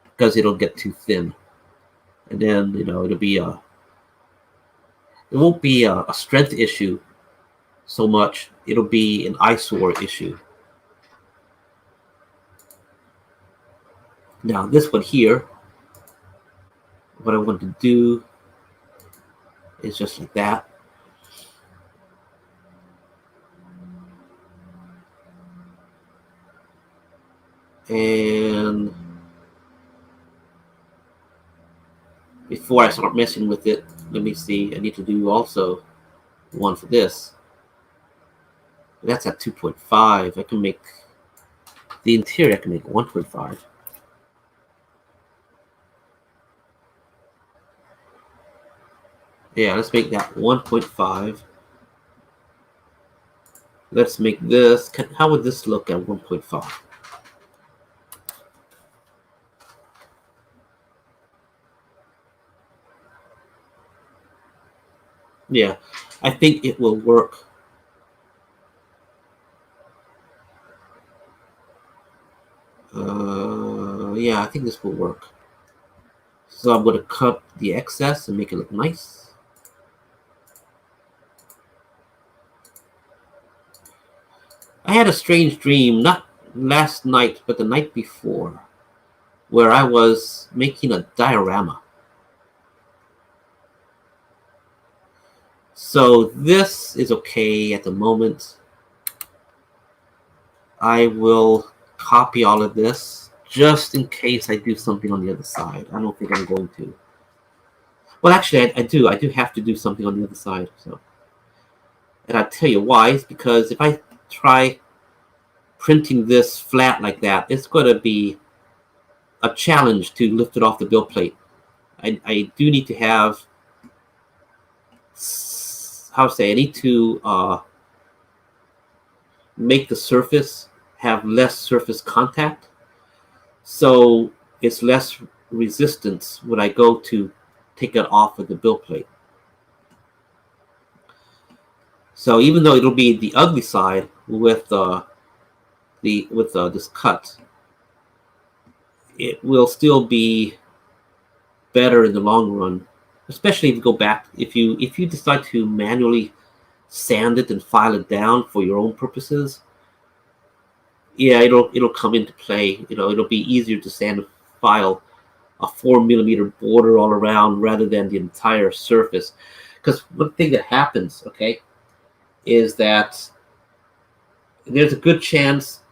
because it'll get too thin. And then, you know, it won't be a strength issue so much. It'll be an eyesore issue. Now this one here, what I want to do is just like that. And before I start messing with it, let me see, I need to do also one for this. That's at 2.5. I can make the interior, I can make 1.5. Yeah, let's make that 1.5. Let's make this, how would this look at 1.5? Yeah, I think it will work. Yeah, I think this will work. So I'm going to cut the excess and make it look nice. I had a strange dream, not last night, but the night before, where I was making a diorama. So this is okay at the moment. I will copy all of this just in case I do something on the other side. I don't think I'm going to. Well, actually, I do have to do something on the other side. So, and I'll tell you why. It's because if I try printing this flat like that, it's going to be a challenge to lift it off the build plate. I do need to have, how to say, I need to make the surface have less surface contact, so it's less resistance when I go to take it off of the build plate. So even though it'll be the ugly side with this cut, it will still be better in the long run, especially if you go back, if you decide to manually sand it and file it down for your own purposes. Yeah, it'll come into play. You know, it'll be easier to sand and file a 4 millimeter border all around rather than the entire surface. Because one thing that happens, okay, is that there's a good chance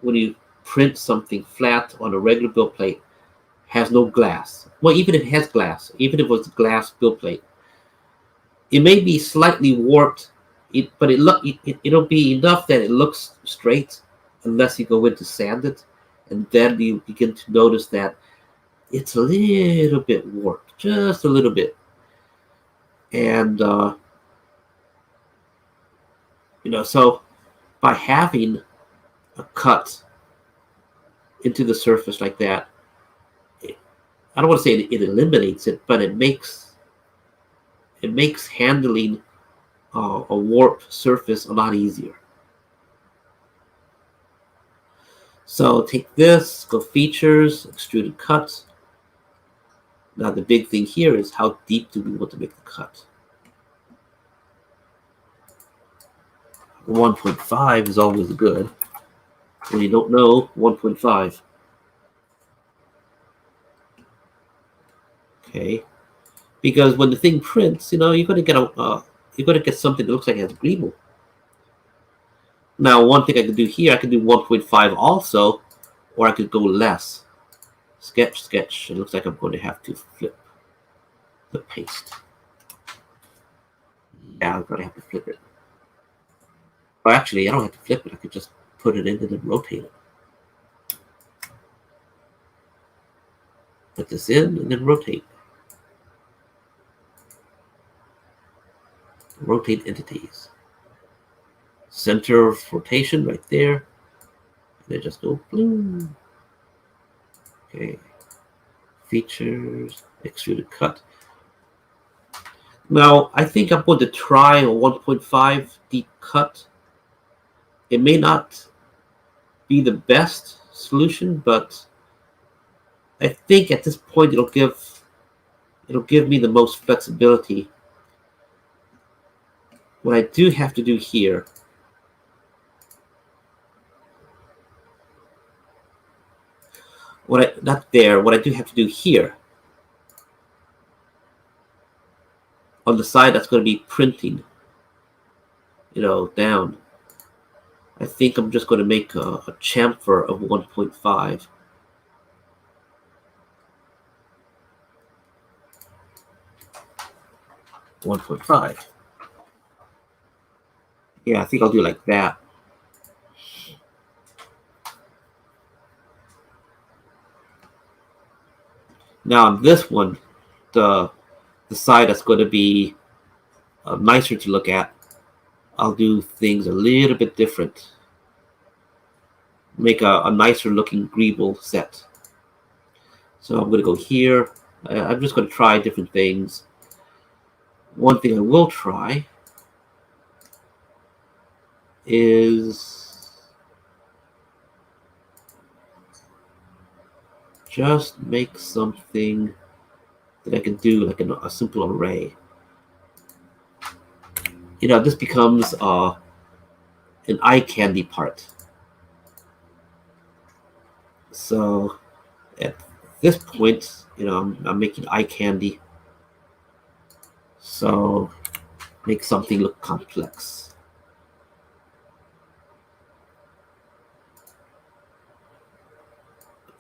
when you print something flat on a regular build plate, has no glass. Well, even if it has glass, even if it was a glass build plate, it may be slightly warped, but it'll be enough that it looks straight, unless you go in to sand it, and then you begin to notice that it's a little bit warped, just a little bit. And you know, so by having a cut into the surface like that, I don't want to say it eliminates it, but it makes handling a warped surface a lot easier. So take this, go features, extruded cuts. Now the big thing here is how deep do we want to make the cut? 1.5 is always good. When you don't know, 1.5. Okay, because when the thing prints, you know, you're going to get something that looks like it has greeble. Now, one thing I can do here, I can do 1.5 also, or I could go less. Sketch, sketch. It looks like I'm going to have to flip the paste. Yeah, I'm going to have to flip it. Well, actually, I don't have to flip it. I could just put it in and then rotate it. Put this in and then rotate. Rotate entities. Center of rotation right there. And then just go boom. Okay. Features, extruded cut. Now, I think I'm going to try a 1.5 deep cut. It may not be the best solution, but I think at this point it'll give me the most flexibility. What I do have to do here, what I do have to do here on the side that's going to be printing, down. I think I'm just going to make a chamfer of 1.5. Yeah, I think I'll do like that. Now on this one, the side that's going to be nicer to look at, I'll do things a little bit different. Make a nicer looking greeble set. So I'm going to go here. I'm just going to try different things. One thing I will try is just make something that I can do like a simple array. This becomes an eye candy part. So at this point, I'm making eye candy. So make something look complex.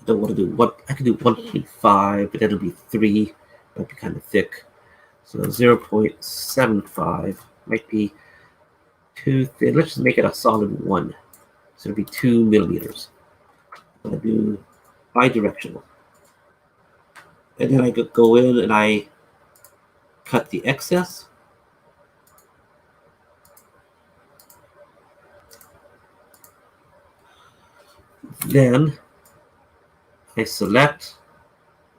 I don't want to do what I can do 1.5, but that'll be 3. That'll be kind of thick. So 0.75 might be too thin. Let's just make it a solid 1. So it'll be 2 millimeters. I do bidirectional. And then I could go in and I cut the excess. Then I select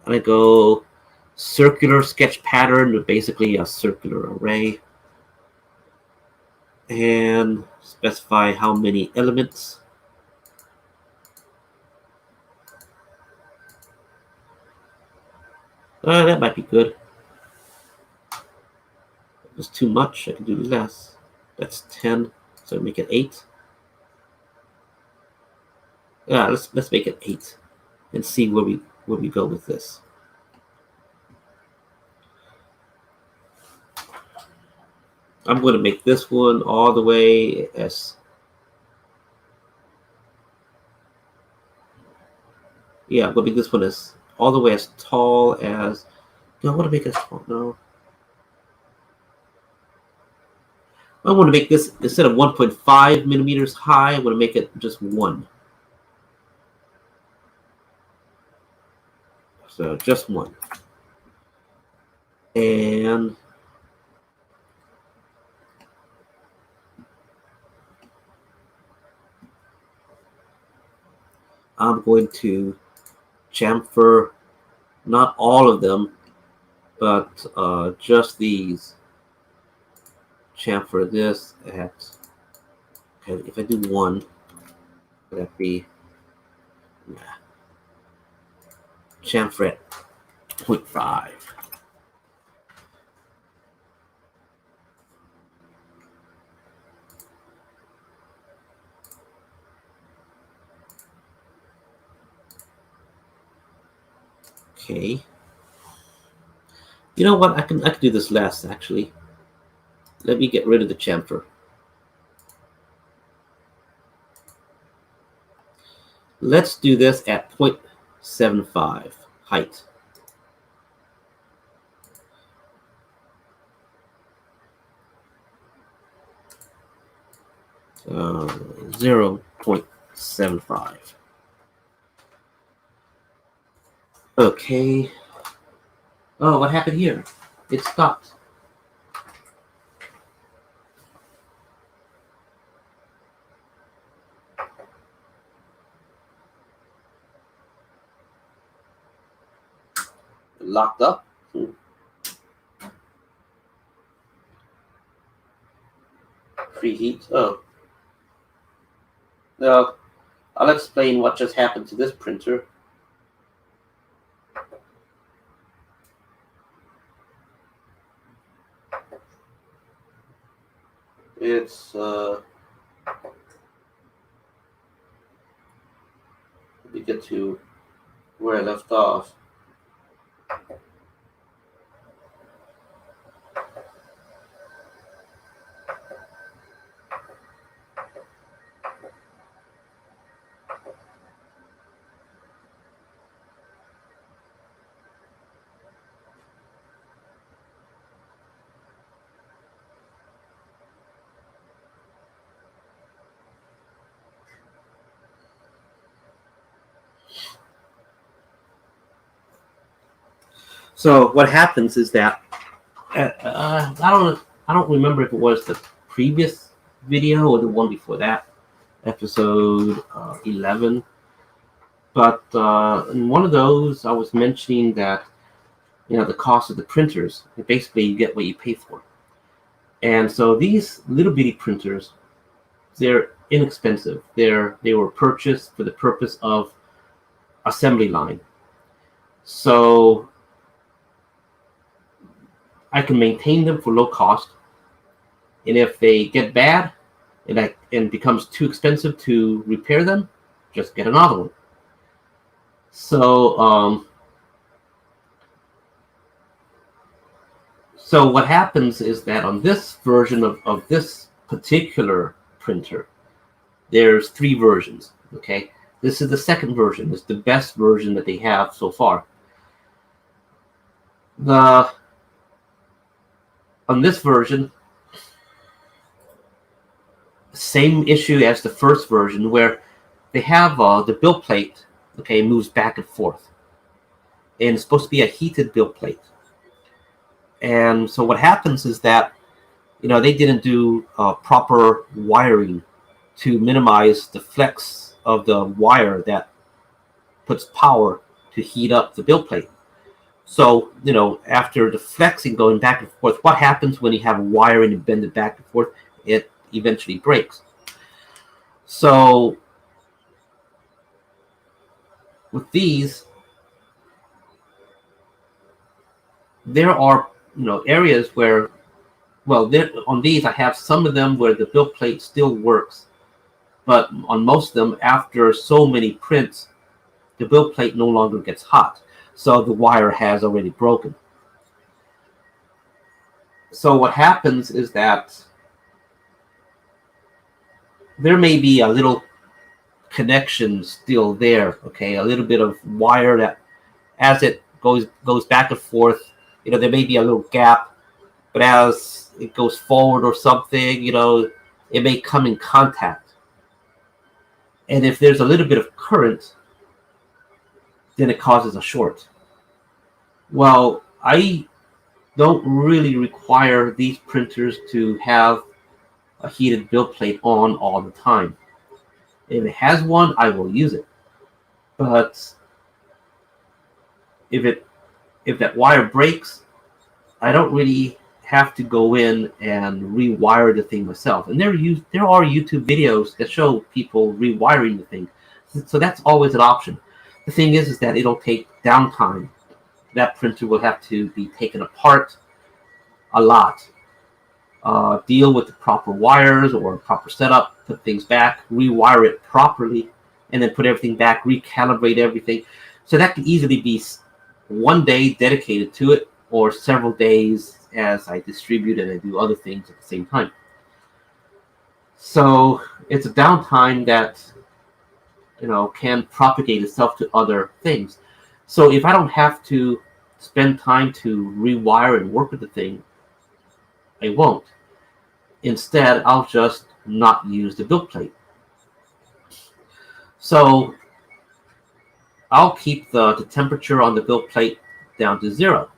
and I go circular sketch pattern, basically a circular array, and specify how many elements. That might be good. If it's too much, I can do less. That's 10, so make it 8. Yeah, let's make it 8 and see where we go with this. I'm going to make this one all the way as I'm going to make this one as all the way as tall as. No, I want to make it tall. No, I want to make this instead of 1.5 millimeters high. I want to make it just 1. So just 1. And I'm going to chamfer not all of them, but just these. Chamfer this at, okay, if I do 1, would that be, chamfer at 0.5. Okay. You know what? I can do this last actually. Let me get rid of the chamfer. Let's do this at 0.75 height. Uh, 0.75. Okay. Oh, what happened here? It stopped. Locked up. Preheat. Oh. No. I'll explain what just happened to this printer. It's let me get to where I left off. So what happens is that I don't remember if it was the previous video or the one before that, episode 11. But in one of those, I was mentioning that the cost of the printers. Basically, you get what you pay for. And so these little bitty printers, they're inexpensive. They were purchased for the purpose of assembly line. So I can maintain them for low cost, and if they get bad and becomes too expensive to repair them, just get another one. So so what happens is that on this version of this particular printer, there's 3 versions. Okay, this is the second version. It's the best version that they have so far. On this version, same issue as the first version, where they have the build plate, okay, moves back and forth. And it's supposed to be a heated build plate. And so what happens is that, they didn't do proper wiring to minimize the flex of the wire that puts power to heat up the build plate. So, after the flexing going back and forth, what happens when you have a wire and you bend it back and forth? It eventually breaks. So, with these, there are, areas where, on these, I have some of them where the build plate still works. But on most of them, after so many prints, the build plate no longer gets hot. So the wire has already broken. So what happens is that there may be a little connection still there, okay, a little bit of wire that, as it goes back and forth, there may be a little gap, but as it goes forward or something, it may come in contact. And if there's a little bit of current, then it causes a short. Well, I don't really require these printers to have a heated build plate on all the time. If it has one, I will use it. But if that wire breaks, I don't really have to go in and rewire the thing myself. And there are YouTube videos that show people rewiring the thing. So that's always an option. The thing is that it'll take downtime. That printer will have to be taken apart a lot. Deal with the proper wires or proper setup, put things back, rewire it properly, and then put everything back, recalibrate everything. So that can easily be one day dedicated to it, or several days as I distribute and I do other things at the same time. So it's a downtime that can propagate itself to other things. So if I don't have to spend time to rewire and work with the thing, I won't. Instead, I'll just not use the build plate. So I'll keep the temperature on the build plate down to 0.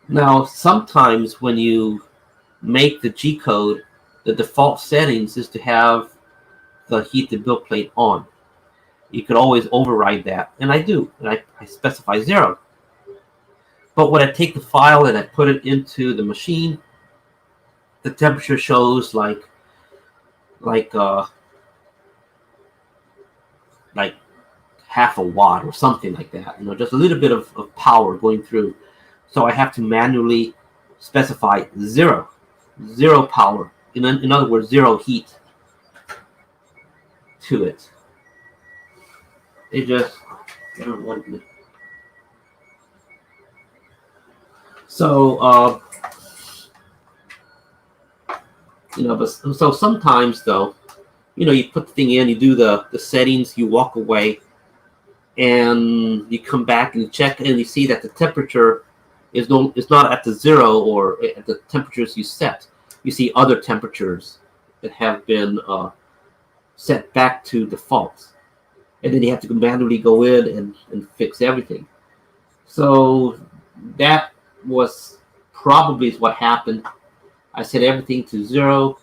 Now, sometimes when you make the G code, the default settings is to have the heat the build plate on. You could always override that, and I do, and I specify 0. But when I take the file and I put it into the machine, the temperature shows like half a watt or something like that. Just a little bit of power going through. So I have to manually specify 0 power. In other words, 0 heat to it. It just so but so sometimes though, you put the thing in, you do the settings, you walk away, and you come back and you check, and you see that the temperature is not at the 0 or at the temperatures you set. You see other temperatures that have been set back to default, and then you have to manually go in and fix everything. So that was probably what happened. I set everything to 0.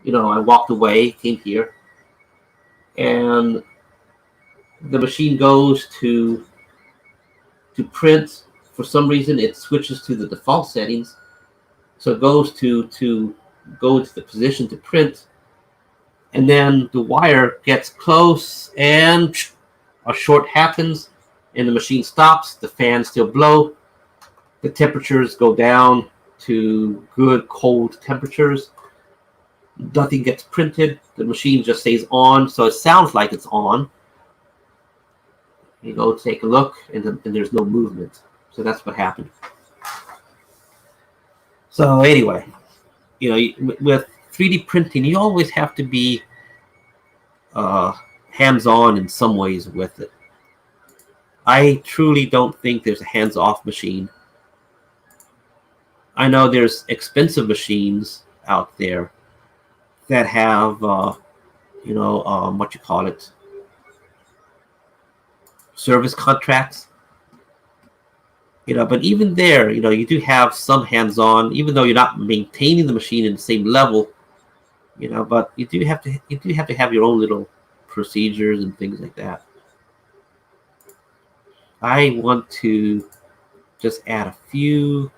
I walked away, came here, and the machine goes to print. For some reason, it switches to the default settings, so it goes to go into the position to print, and then the wire gets close, and a short happens, and the machine stops. The fans still blow. The temperatures go down to good cold temperatures. Nothing gets printed. The machine just stays on, so it sounds like it's on. You go take a look, and there's no movement. So that's what happened. So anyway, with 3D printing, you always have to be hands-on in some ways with it. I truly don't think there's a hands-off machine. I know there's expensive machines out there that have, service contracts. But even there, you do have some hands-on, even though you're not maintaining the machine in the same level. But you do have to have your own little procedures and things like that. I want to just add a few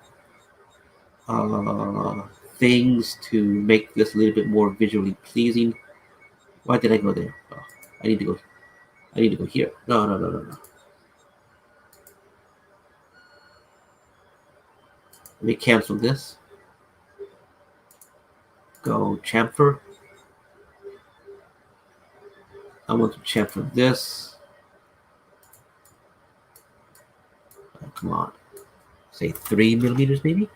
things to make this a little bit more visually pleasing. Why did I go there? Oh, I need to go here. No. Let me cancel this. Go chamfer. I want to chamfer this. Oh, come on. Say 3 millimeters maybe?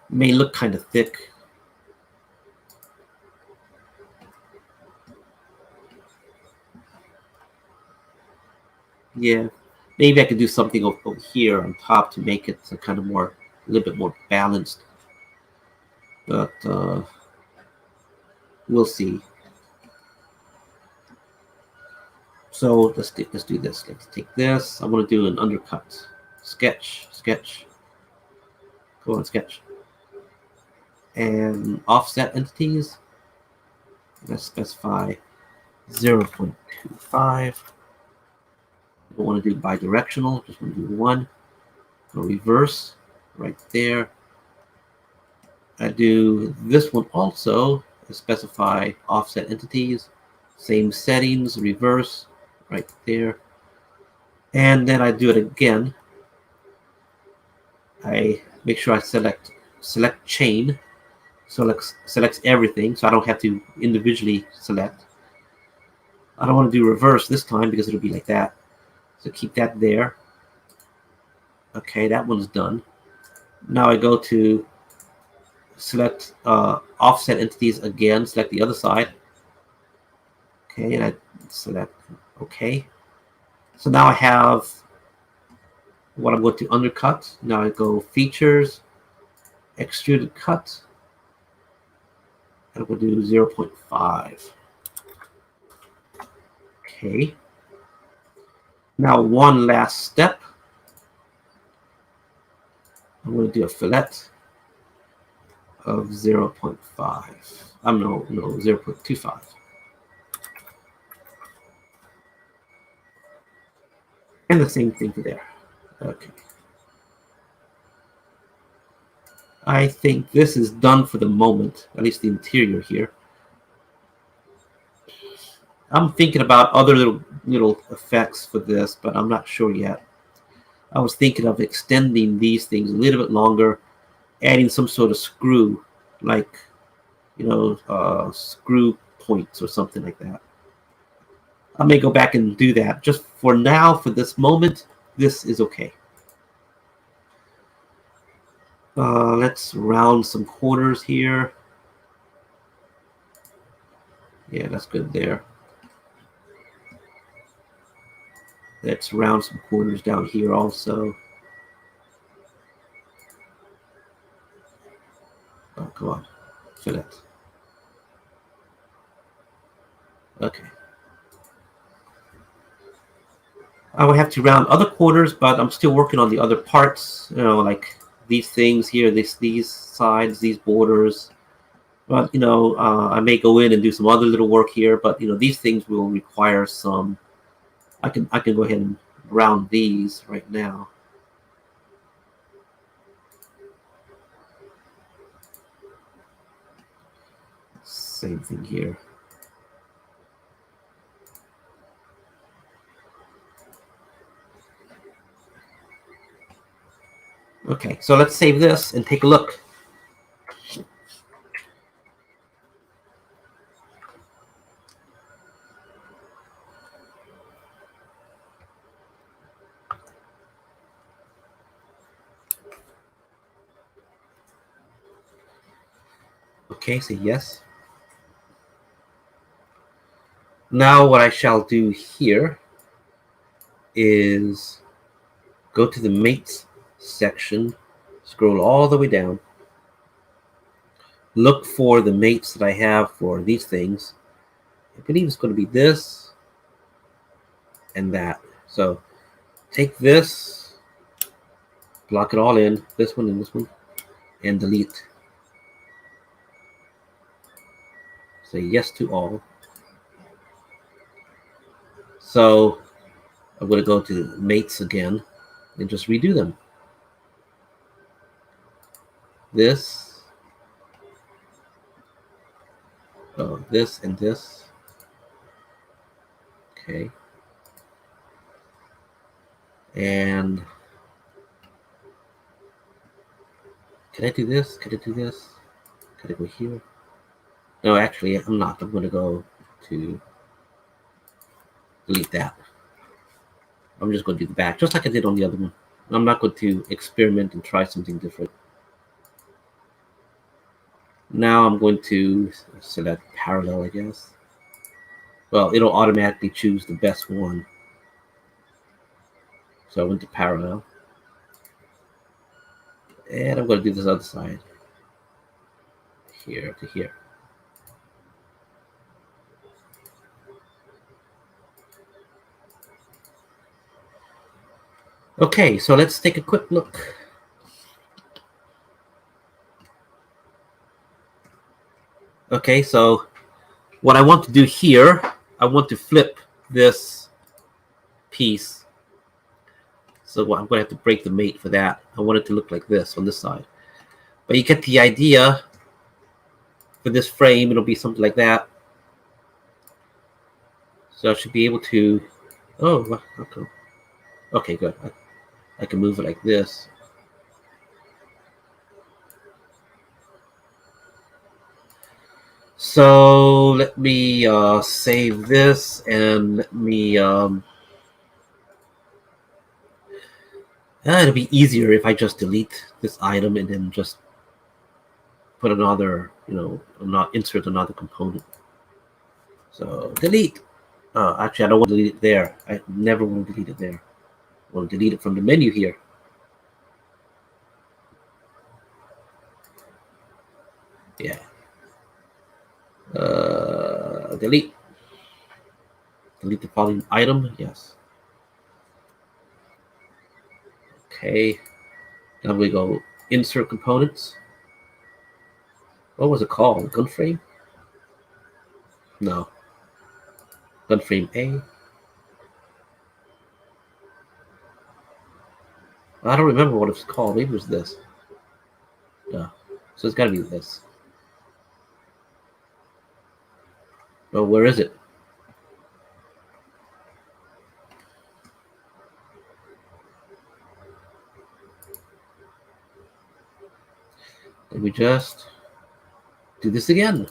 May look kind of thick. Yeah, maybe I could do something over here on top to make it kind of a little bit more balanced. But we'll see. So let's do this. Let's take this. I want to do an undercut. Sketch. Go on, sketch. And offset entities. Let's specify 0.25. I don't want to do bidirectional, just want to do 1. Go reverse right there. I do this one also. I specify offset entities, same settings, reverse right there. And then I do it again. I make sure I select chain. Selects everything, so I don't have to individually select. I don't want to do reverse this time because it'll be like that. So keep that there. Okay, that one's done. Now I go to select offset entities again, select the other side. Okay, and I select OK. So now I have what I'm going to undercut. Now I go features, extruded cut, and we'll do 0.5. Okay. Now one last step. I'm going to do a fillet of 0.5. No, 0.25. And the same thing for there. Okay. I think this is done for the moment, at least the interior here. I'm thinking about other little effects for this, but I'm not sure yet. I was thinking of extending these things a little bit longer, adding some sort of screw, like, screw points or something like that. I may go back and do that. Just for now, for this moment, this is okay. Let's round some corners here. Yeah, that's good there. Let's round some corners down here also. Oh, come on. Fillet. Okay. I would have to round other corners, but I'm still working on the other parts, like these things here, these sides, these borders. But, I may go in and do some other little work here, but, these things will require some. I can go ahead and round these right now. Same thing here. Okay, so let's save this and take a look. Okay, say yes. Now what I shall do here is go to the mates section, scroll all the way down, look for the mates that I have for these things. I believe it's going to be this and that. So take this, block it all in, this one and this one, and delete. Say yes to all. So I'm going to go to mates again and just redo them. This, this, and this. Okay. And can I do this? Can I do this? Can I go here? No, actually, I'm not. I'm going to go to delete that. I'm just going to do the back, just like I did on the other one. I'm not going to experiment and try something different. Now I'm going to select parallel, I guess. Well, it'll automatically choose the best one. So I went to parallel. And I'm going to do this other side. Here to here. Okay, so let's take a quick look. Okay, so what I want to do here, I want to flip this piece. So I'm going to have to break the mate for that. I want it to look like this on this side. But you get the idea. For this frame, it'll be something like that. So I should be able to. Oh, okay. Okay, good. I can move it like this. So let me save this and let me. It'll be easier if I just delete this item and then just put another, not insert another component. So delete. Actually, I don't want to delete it there. I never want to delete it there. I want to delete it from the menu here. Yeah. Delete. Delete the following item. Yes. Okay. Now we go insert components. What was it called? Gun frame? No. Gun frame A. I don't remember what it's called. Maybe it was this. Yeah. So it's got to be this. Well, where is it? Let me just do this again.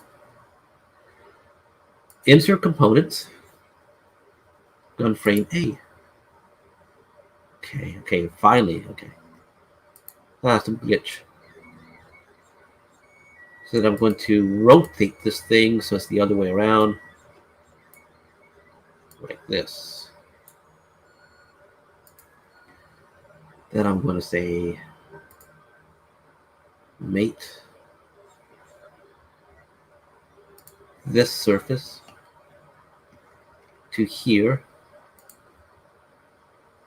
Insert components. Gun frame A. Okay, finally, okay. That's a glitch. So then I'm going to rotate this thing so it's the other way around. Like this. Then I'm going to say mate this surface to here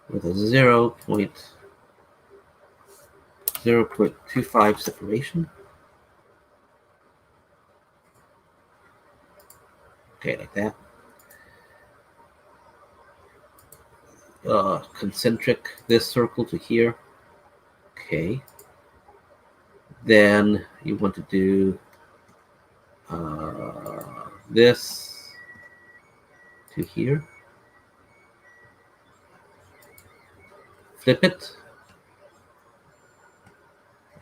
with a 0.25 separation. Okay, like that. Concentric this circle to here. Okay. Then you want to do this to here. Flip it.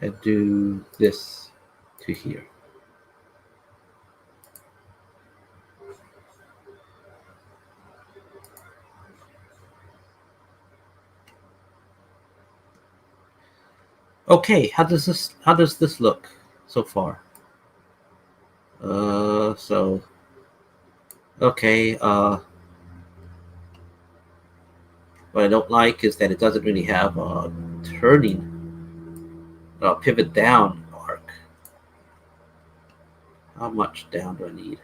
And do this to here. Okay, how does this look so far? Okay, what I don't like is that it doesn't really have a turning pivot down arc. How much down do I need?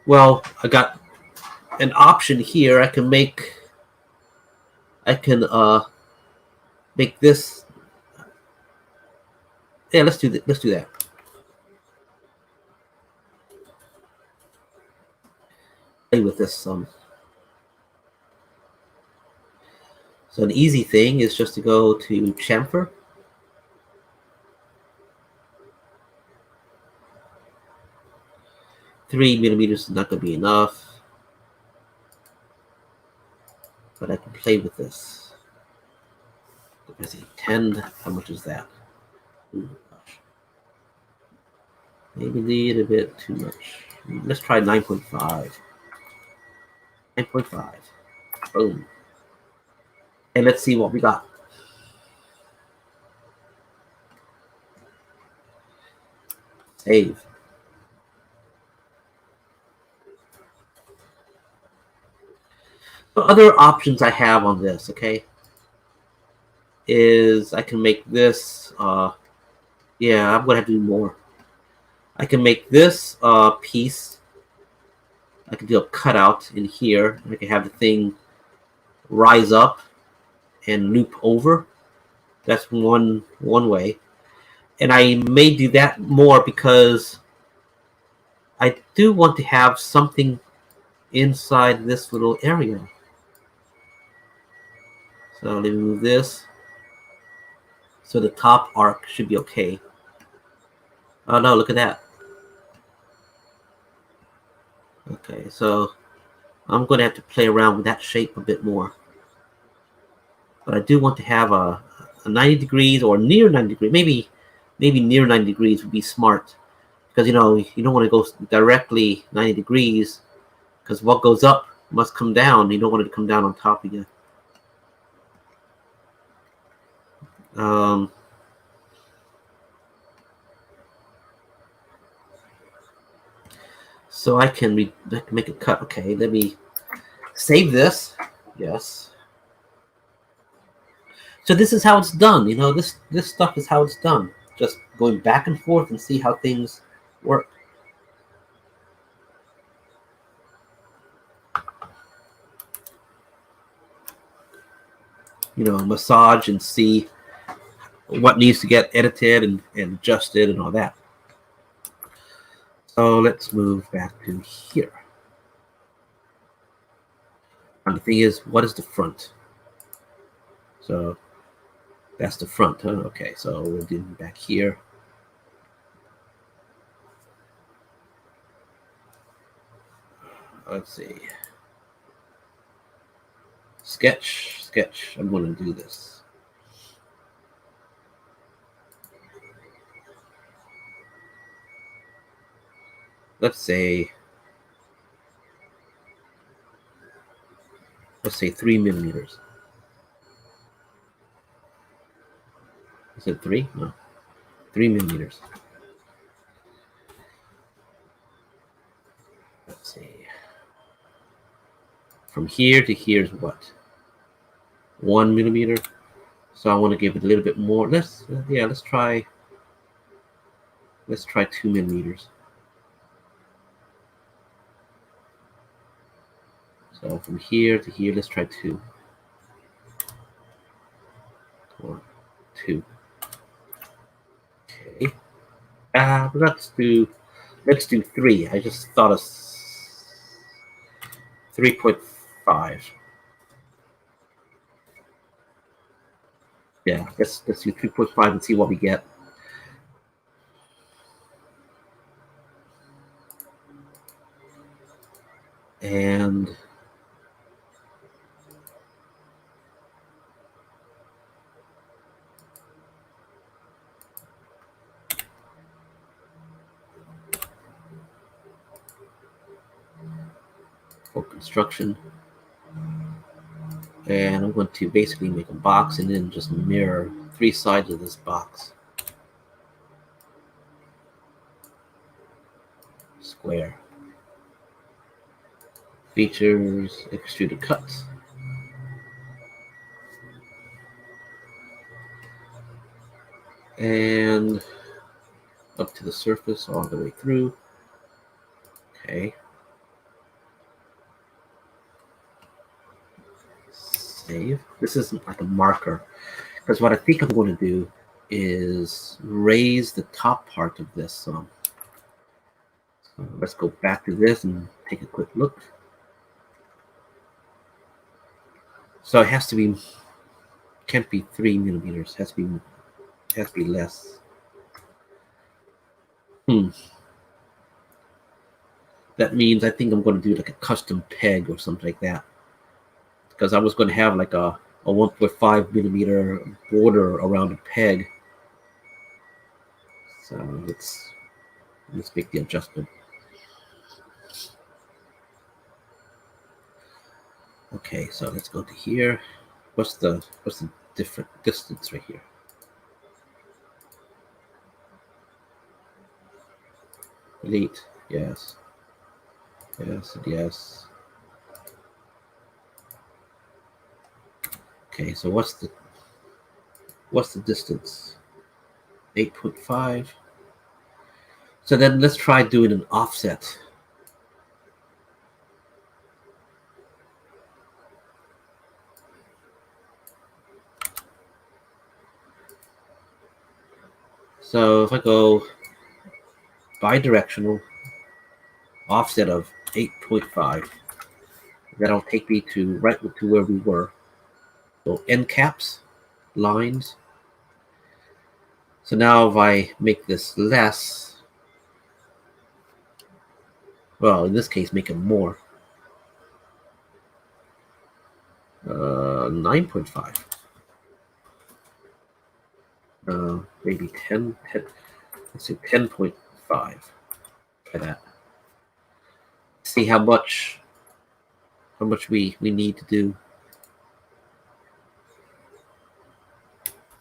Well, I got an option here. I can make this. Yeah, let's do that. Let's do that. Play with this some. So an easy thing is just to go to chamfer. $3mm is not going to be enough, but I can play with this. I see 10. How much is that? Ooh, gosh. Maybe a little bit too much. Let's try 9.5. 9.5. Boom. And let's see what we got. Save. So other options I have on this, okay, is I can make this, yeah, I'm going to have to do more. I can make this piece, I can do a cutout in here. I can have the thing rise up and loop over. That's one way. And I may do that more because I do want to have something inside this little area. So let me move this. So the top arc should be okay. Oh no, look at that. Okay, so I'm going to have to play around with that shape a bit more. But I do want to have a 90 degrees or near 90 degrees. Maybe near 90 degrees would be smart. Because, you don't want to go directly 90 degrees. Because what goes up must come down. You don't want it to come down on top again. So I can make a cut. Okay, let me save this. Yes. So this is how it's done. You know, this stuff is how it's done. Just going back and forth and see how things work. You know, massage and see what needs to get edited and adjusted and all that. So let's move back to here. And the thing is, what is the front? So that's the front, huh? Okay, so we're doing back here. Let's see. Sketch. I'm going to do this. Let's say 3 millimeters. Is it 3? No, 3 millimeters. Let's see. From here to here is what? 1 millimeter. So I want to give it a little bit more. Let's try 2 millimeters. So from here to here, let's try 2. Or 2. Okay. Let's do 3. I just thought of 3.5. Yeah, let's do 3.5 and see what we get. And for construction. And I'm going to basically make a box and then just mirror 3 sides of this box. Square. Features, extruded cuts. And up to the surface all the way through. Okay. Save. This isn't like a marker, because what I think I'm going to do is raise the top part of this. So let's go back to this and take a quick look. So it has to be, can't be 3 millimeters. Has to be less. That means I think I'm going to do like a custom peg or something like that, because I was going to have like a 1.5 millimeter border around a peg. So let's make the adjustment. Okay, so let's go to here. What's the different distance right here? Elite, yes. Yes. Okay, so what's the distance? 8.5. So then let's try doing an offset. So if I go bidirectional offset of 8.5, that'll take me to right to where we were. So end caps, lines. So now if I make this less, well, in this case, make it more. 9.5. Maybe 10. Let's say 10.5. Try that. See how much how much we need to do.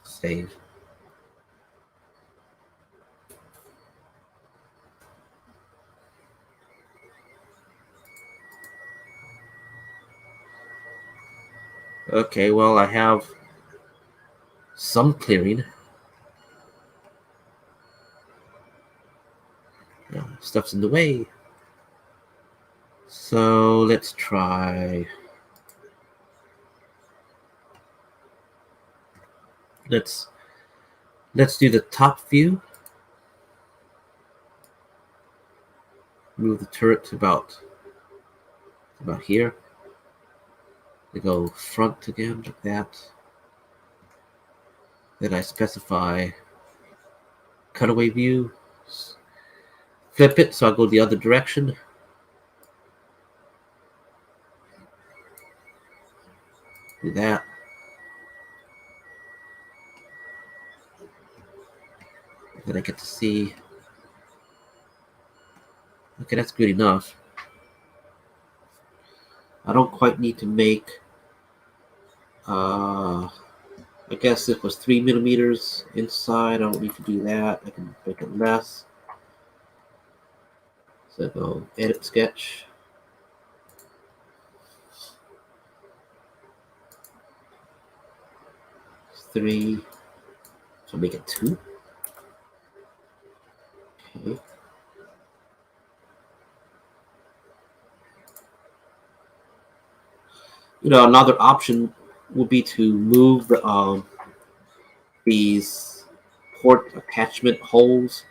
Save. Okay, well, I have some clearing. Stuff's in the way. So let's try. Let's do the top view. Move the turret to about here. We go front again, like that. Then I specify cutaway view. Flip it so I go the other direction. Do that. Then I get to see. Okay, that's good enough. I don't quite need to make. I guess it was 3 millimeters inside. I don't need to do that. I can make it less. So go edit sketch. It's 3. So make it 2. Okay. Another option would be to move these port attachment holes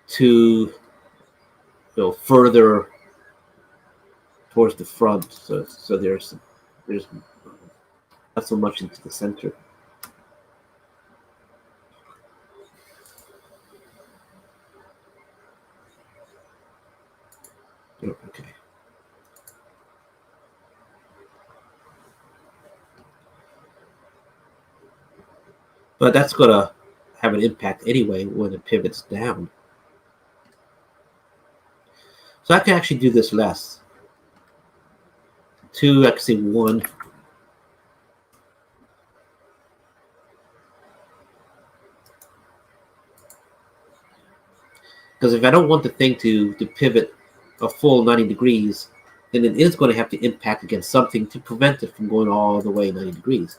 to further towards the front, so there's not so much into the center. Okay. But that's going to have an impact anyway when it pivots down. So I can actually do this less. 2, I can say 1. Because if I don't want the thing to pivot a full 90 degrees, then it is going to have to impact against something to prevent it from going all the way 90 degrees.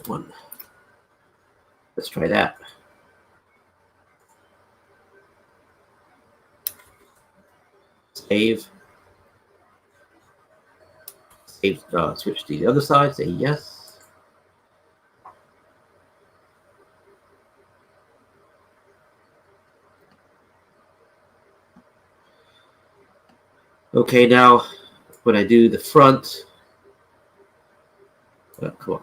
1. Let's try that. Save. Save. Switch to the other side. Say yes. Okay, now when I do the front, come on.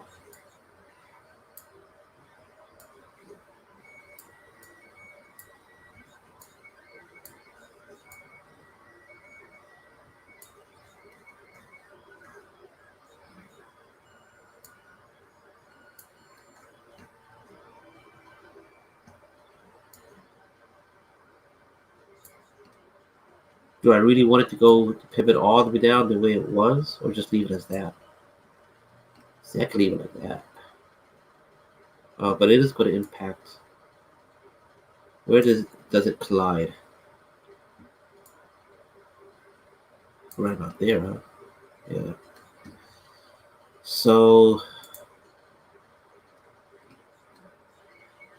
Do I really want it to go to pivot all the way down the way it was, or just leave it as that? See, I can leave it like that. But it is going to impact. Where does it collide? Right about there, huh? Yeah. So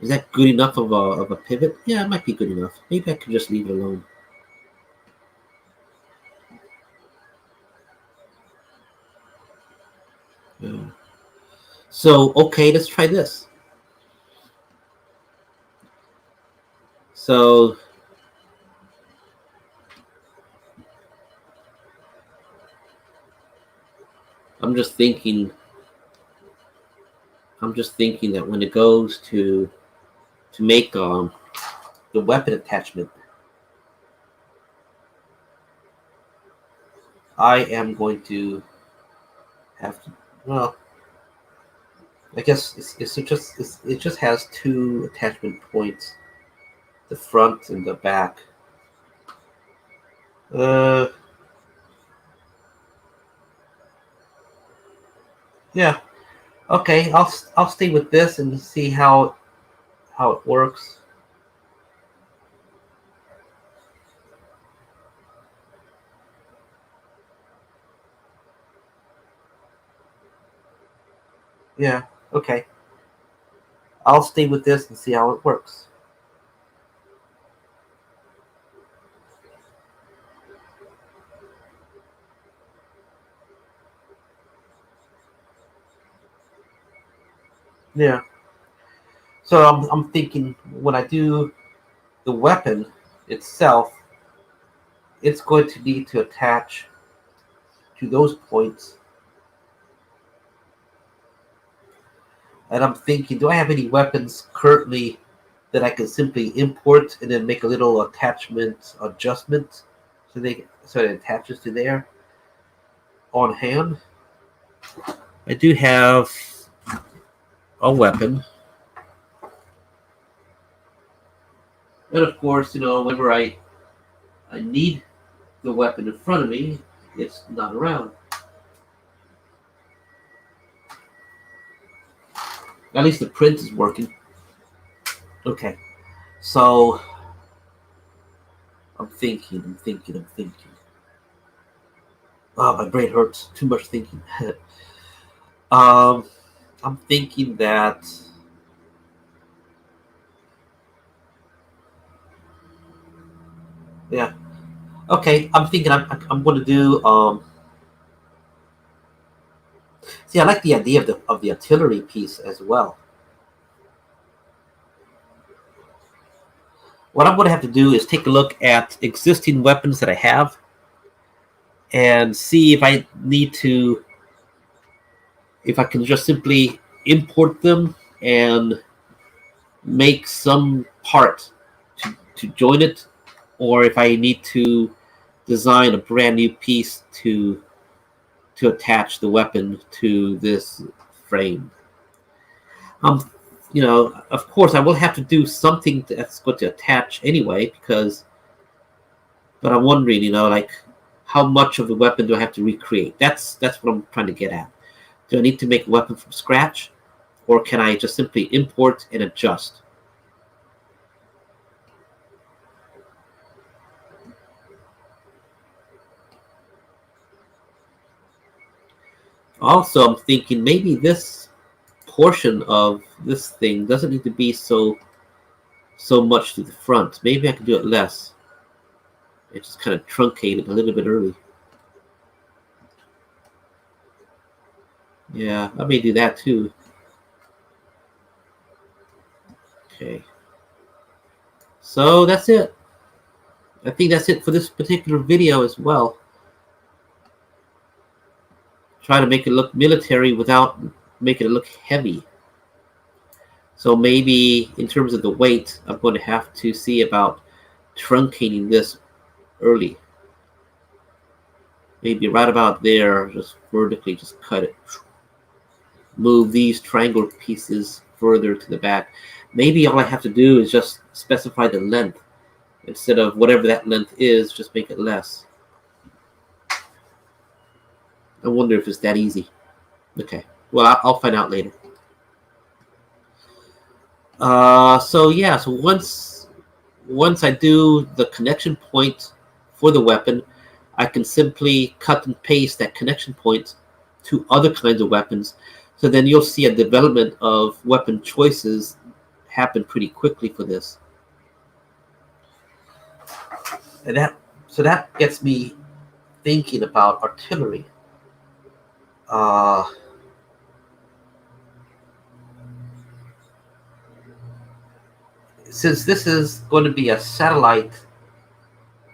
is that good enough of a pivot? Yeah, it might be good enough. Maybe I could just leave it alone. Yeah. So okay, let's try this. So I'm just thinking that when it goes to make the weapon attachment, I am going to have to. Well, I guess it just has 2 attachment points, the front and the back. Yeah. Okay. I'll stay with this and see how it works. Yeah. Okay. I'll stay with this and see how it works. Yeah. So I'm thinking when I do the weapon itself, it's going to need to attach to those points. And I'm thinking, do I have any weapons currently that I can simply import and then make a little attachment adjustment so it attaches to there on hand? I do have a weapon. And of course, whenever I need the weapon in front of me, it's not around. At least the print is working. Okay. So I'm thinking. Oh, my brain hurts. Too much thinking. um, I'm thinking that. Yeah. Okay. I'm thinking I'm going to do. See, I like the idea of the artillery piece as well. What I'm going to have to do is take a look at existing weapons that I have and see if I can just simply import them and make some part to join it, or if I need to design a brand new piece to attach the weapon to this frame. Um, of course, I will have to do something that's going to attach anyway, but I'm wondering, like how much of the weapon do I have to recreate? That's what I'm trying to get at. Do I need to make a weapon from scratch, or can I just simply import and adjust? Also, I'm thinking maybe this portion of this thing doesn't need to be so much to the front. Maybe I can do it less. It just kind of truncated a little bit early. Yeah, I may do that too. Okay. So that's it. I think that's it for this particular video as well. Try to make it look military without making it look heavy. So maybe in terms of the weight, I'm going to have to see about truncating this early. Maybe right about there, just vertically, just cut it. Move these triangle pieces further to the back. Maybe all I have to do is just specify the length. Instead of whatever that length is, just make it less. I wonder if it's that easy. Okay, well, I'll find out later. So yeah, so once I do the connection point for the weapon, I can simply cut and paste that connection point to other kinds of weapons. So then you'll see a development of weapon choices happen pretty quickly for this. And that gets me thinking about artillery. Uh, since this is going to be a satellite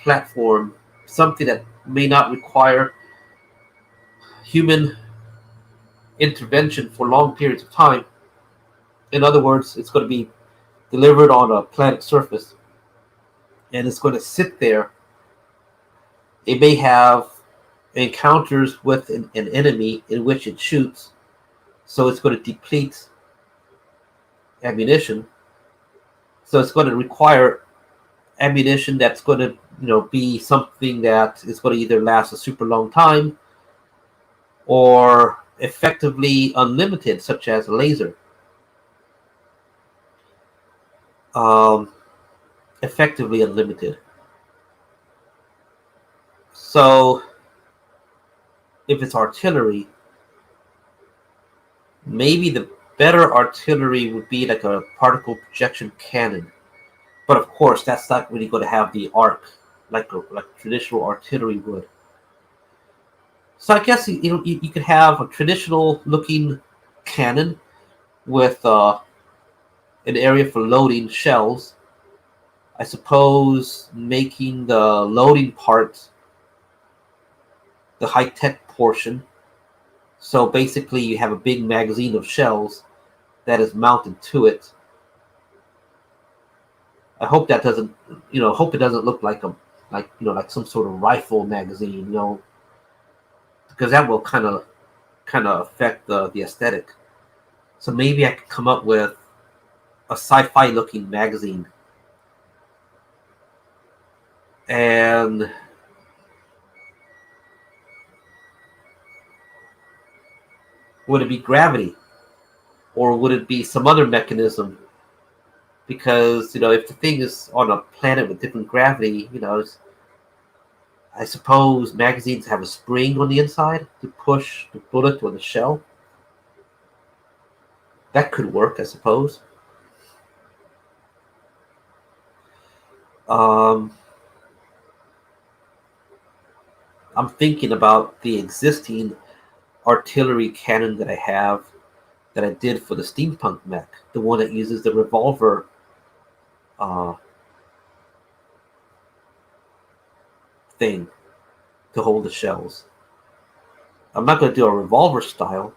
platform, something that may not require human intervention for long periods of time. In other words, it's going to be delivered on a planet surface and it's going to sit there. It may have encounters with an enemy in which it shoots, so it's going to deplete ammunition. So it's going to require ammunition that's going to be something that is going to either last a super long time or effectively unlimited, such as a laser. Um, Effectively unlimited. So if it's artillery, maybe the better artillery would be like a particle projection cannon. But of course, that's not really going to have the arc like traditional artillery would. So I guess you could have a traditional looking cannon with an area for loading shells. I suppose making the loading part the high tech portion. So basically, you have a big magazine of shells that is mounted to it. I hope that doesn't, hope it doesn't look like like some sort of rifle magazine, because that will kind of affect the aesthetic. So maybe I could come up with a sci-fi looking magazine, and would it be gravity or would it be some other mechanism? Because if the thing is on a planet with different gravity, I suppose magazines have a spring on the inside to push the bullet or the shell. That could work, I suppose. Um, I'm thinking about the existing artillery cannon that I have that I did for the steampunk mech, the one that uses the revolver uh, thing to hold the shells. I'm not going to do a revolver style,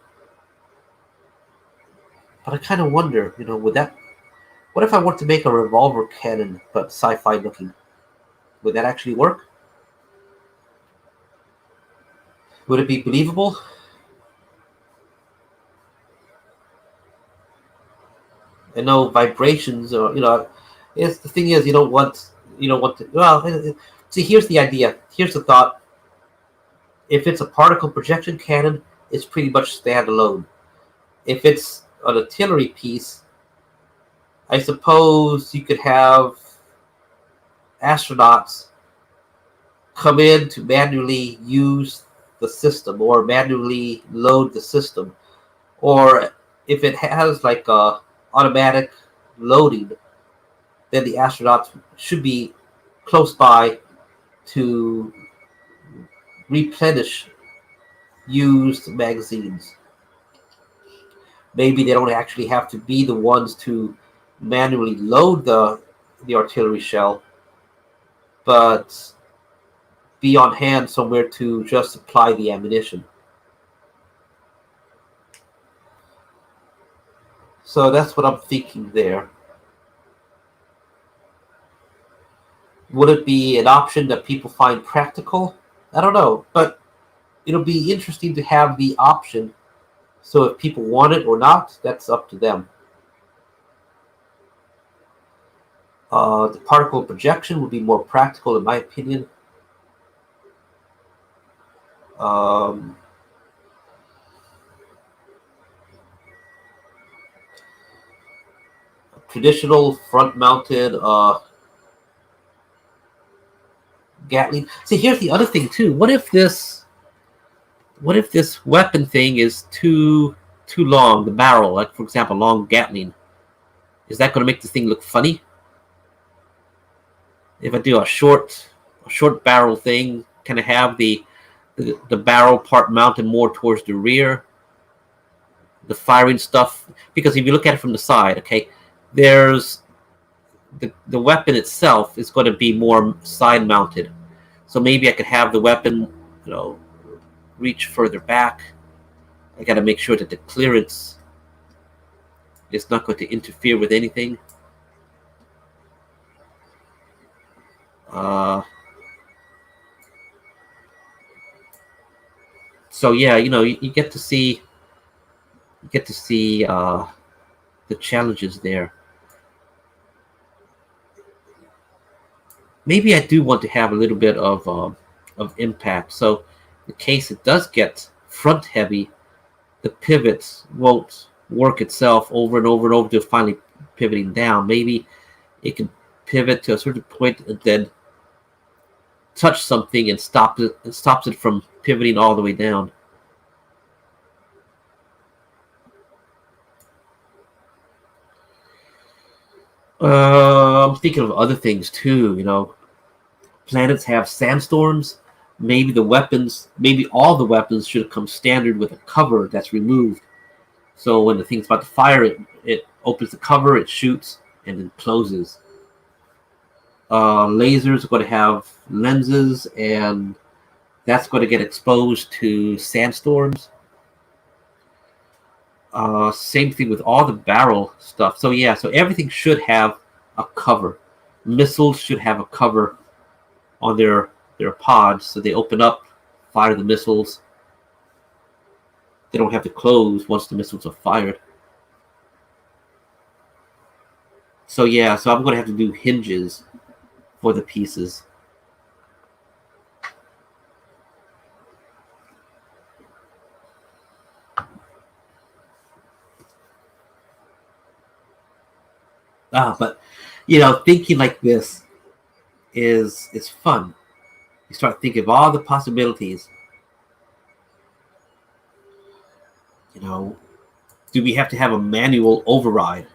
but I kind of wonder, would that? What if I were to make a revolver cannon but sci-fi looking? Would that actually work? Would it be believable? I know vibrations, or it's the thing is you don't want to. Well, see, here's the idea. Here's the thought. If it's a particle projection cannon, it's pretty much standalone. If it's an artillery piece, I suppose you could have astronauts come in to manually use the system or manually load the system. Or if it has like a automatic loading, then the astronauts should be close by to replenish used magazines. Maybe they don't actually have to be the ones to manually load the artillery shell, but be on hand somewhere to just supply the ammunition. So that's what I'm thinking there. Would it be an option that people find practical? I don't know, but it'll be interesting to have the option. So if people want it or not, that's up to them. The particle projection would be more practical, in my opinion. Um, Traditional front-mounted Gatling. See, here's the other thing too. What if this weapon thing is too long? The barrel, like for example, long Gatling. Is that going to make this thing look funny? If I do a short barrel thing, can I have the barrel part mounted more towards the rear? The firing stuff, because if you look at it from the side, okay, there's the weapon itself is going to be more side mounted. So maybe I could have the weapon, reach further back. I got to make sure that the clearance is not going to interfere with anything. Uh, so yeah, you get to see the challenges there. Maybe I do want to have a little bit of impact. So in case it does get front heavy, the pivots won't work itself over and over and over to finally pivoting down. Maybe it can pivot to a certain point and then touch something and stops it from pivoting all the way down. I'm thinking of other things too. Planets have sandstorms. Maybe all the weapons should come standard with a cover that's removed. So when the thing's about to fire, it opens the cover, it shoots, and then closes. Lasers are going to have lenses, and that's going to get exposed to sandstorms. Same thing with all the barrel stuff. So everything should have a cover. Missiles should have a cover on their pods, so they open up, fire the missiles. They don't have to close once the missiles are fired. So I'm going to have to do hinges for the pieces. But thinking like this is fun. You start thinking of all the possibilities. Do we have to have a manual override?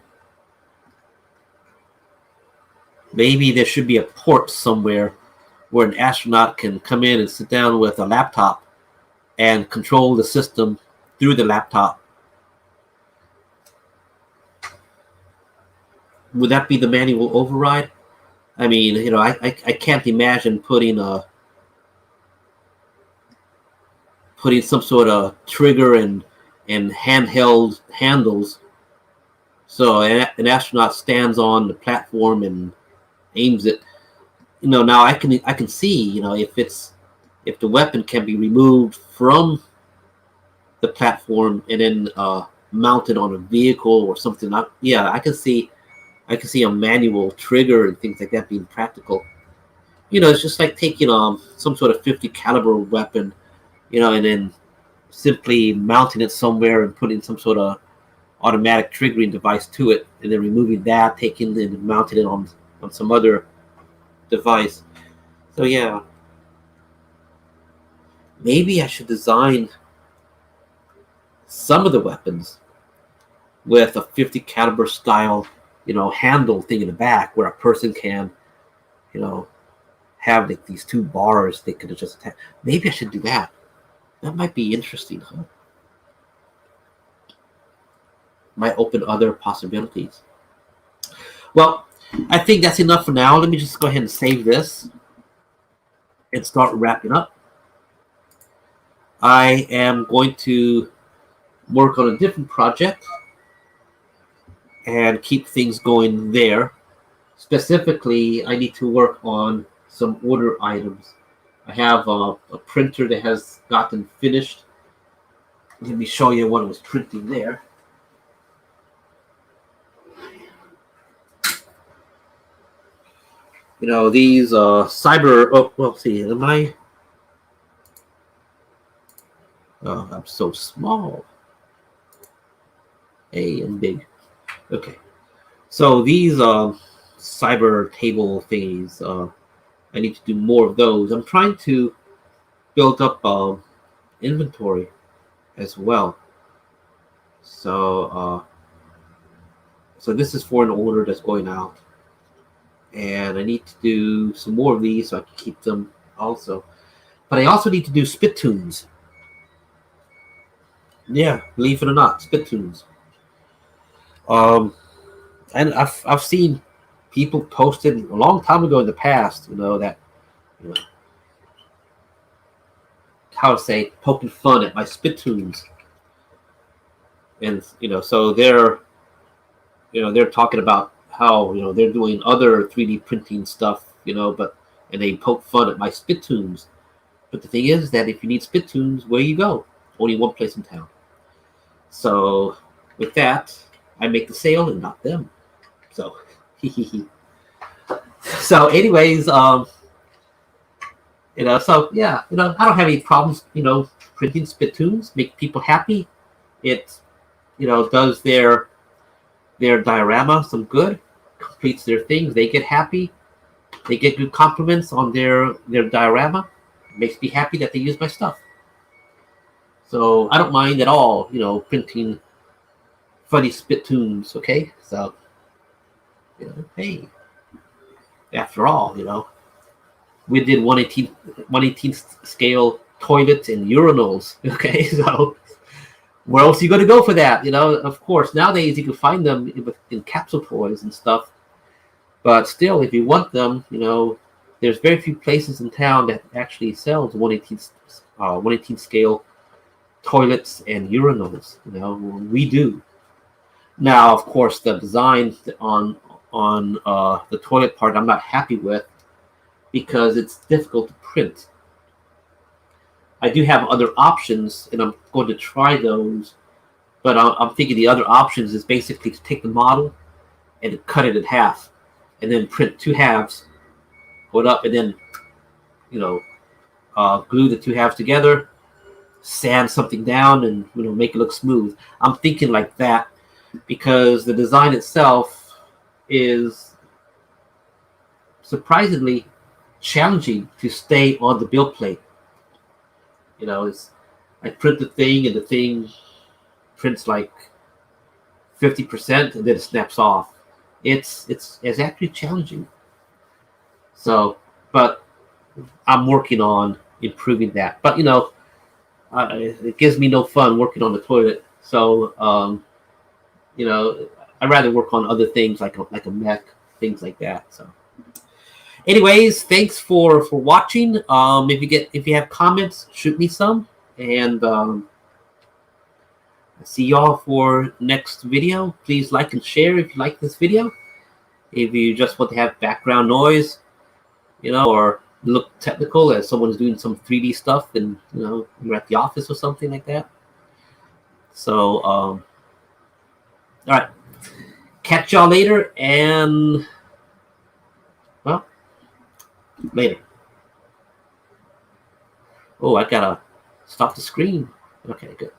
Maybe there should be a port somewhere where an astronaut can come in and sit down with a laptop and control the system through the laptop. Would that be the manual override? I mean, I can't imagine putting some sort of trigger and handheld handles, so an astronaut stands on the platform and aims it. Now I can see, if the weapon can be removed from the platform and then mounted on a vehicle or something. I can see a manual trigger and things like that being practical. It's just like taking some sort of 50 caliber weapon, and then simply mounting it somewhere and putting some sort of automatic triggering device to it, and then removing that, taking and mounting it on some other device. So maybe I should design some of the weapons with a 50 caliber style, handle thing in the back where a person can, have like these two bars they could just attack. Maybe I should do that. That might be interesting, huh? Might open other possibilities. Well, I think that's enough for now. Let me just go ahead and save this and start wrapping up. I am going to work on a different project and keep things going there. Specifically, I need to work on some order items. I have a printer that has gotten finished. Let me show you what I was printing there. These cyber. Oh, well, see, am I? Oh, I'm so small. Hey, I'm big. Okay. So these cyber table things, I need to do more of those. I'm trying to build up inventory as well. So this is for an order that's going out, and I need to do some more of these so I can keep them also. But I also need to do spittoons. Yeah, believe it or not, spittoons. And I've seen people posted a long time ago in the past, that, how to say, poking fun at my spittoons. And, so they're talking about how, they're doing other 3D printing stuff, and they poke fun at my spittoons. But the thing is that if you need spittoons, where you go? Only one place in town. So with that, I make the sale and not them. So, so anyways, so yeah, I don't have any problems, printing spittoons, make people happy. It, does their diorama some good, completes their things. They get happy. They get good compliments on their diorama. It makes me happy that they use my stuff. So I don't mind at all, printing funny spittoons. Okay, so hey, after all, we did 1/18th scale toilets and urinals. Okay, so where else are you going to go for that? Of course, nowadays you can find them in capsule toys and stuff. But still, if you want them, there's very few places in town that actually sells 1/18th scale toilets and urinals. We do. Now, of course, the design on the toilet part I'm not happy with because it's difficult to print. I do have other options, and I'm going to try those. But I'm thinking the other options is basically to take the model and cut it in half, and then print two halves, put up, and then glue the two halves together, sand something down, and make it look smooth. I'm thinking like that because the design itself is surprisingly challenging to stay on the build plate. I print the thing, and the thing prints like 50%, and then it snaps off. It's actually challenging. So, but I'm working on improving that. But it gives me no fun working on the toilet. So, I'd rather work on other things like a mech, things like that. So, anyways, thanks for watching. If you have comments, shoot me some, and see y'all for next video. Please like and share if you like this video. If you just want to have background noise, or look technical as someone's doing some 3D stuff, and you're at the office or something like that. So, all right, catch y'all later, and well, later. Oh, I gotta stop the screen. Okay, good.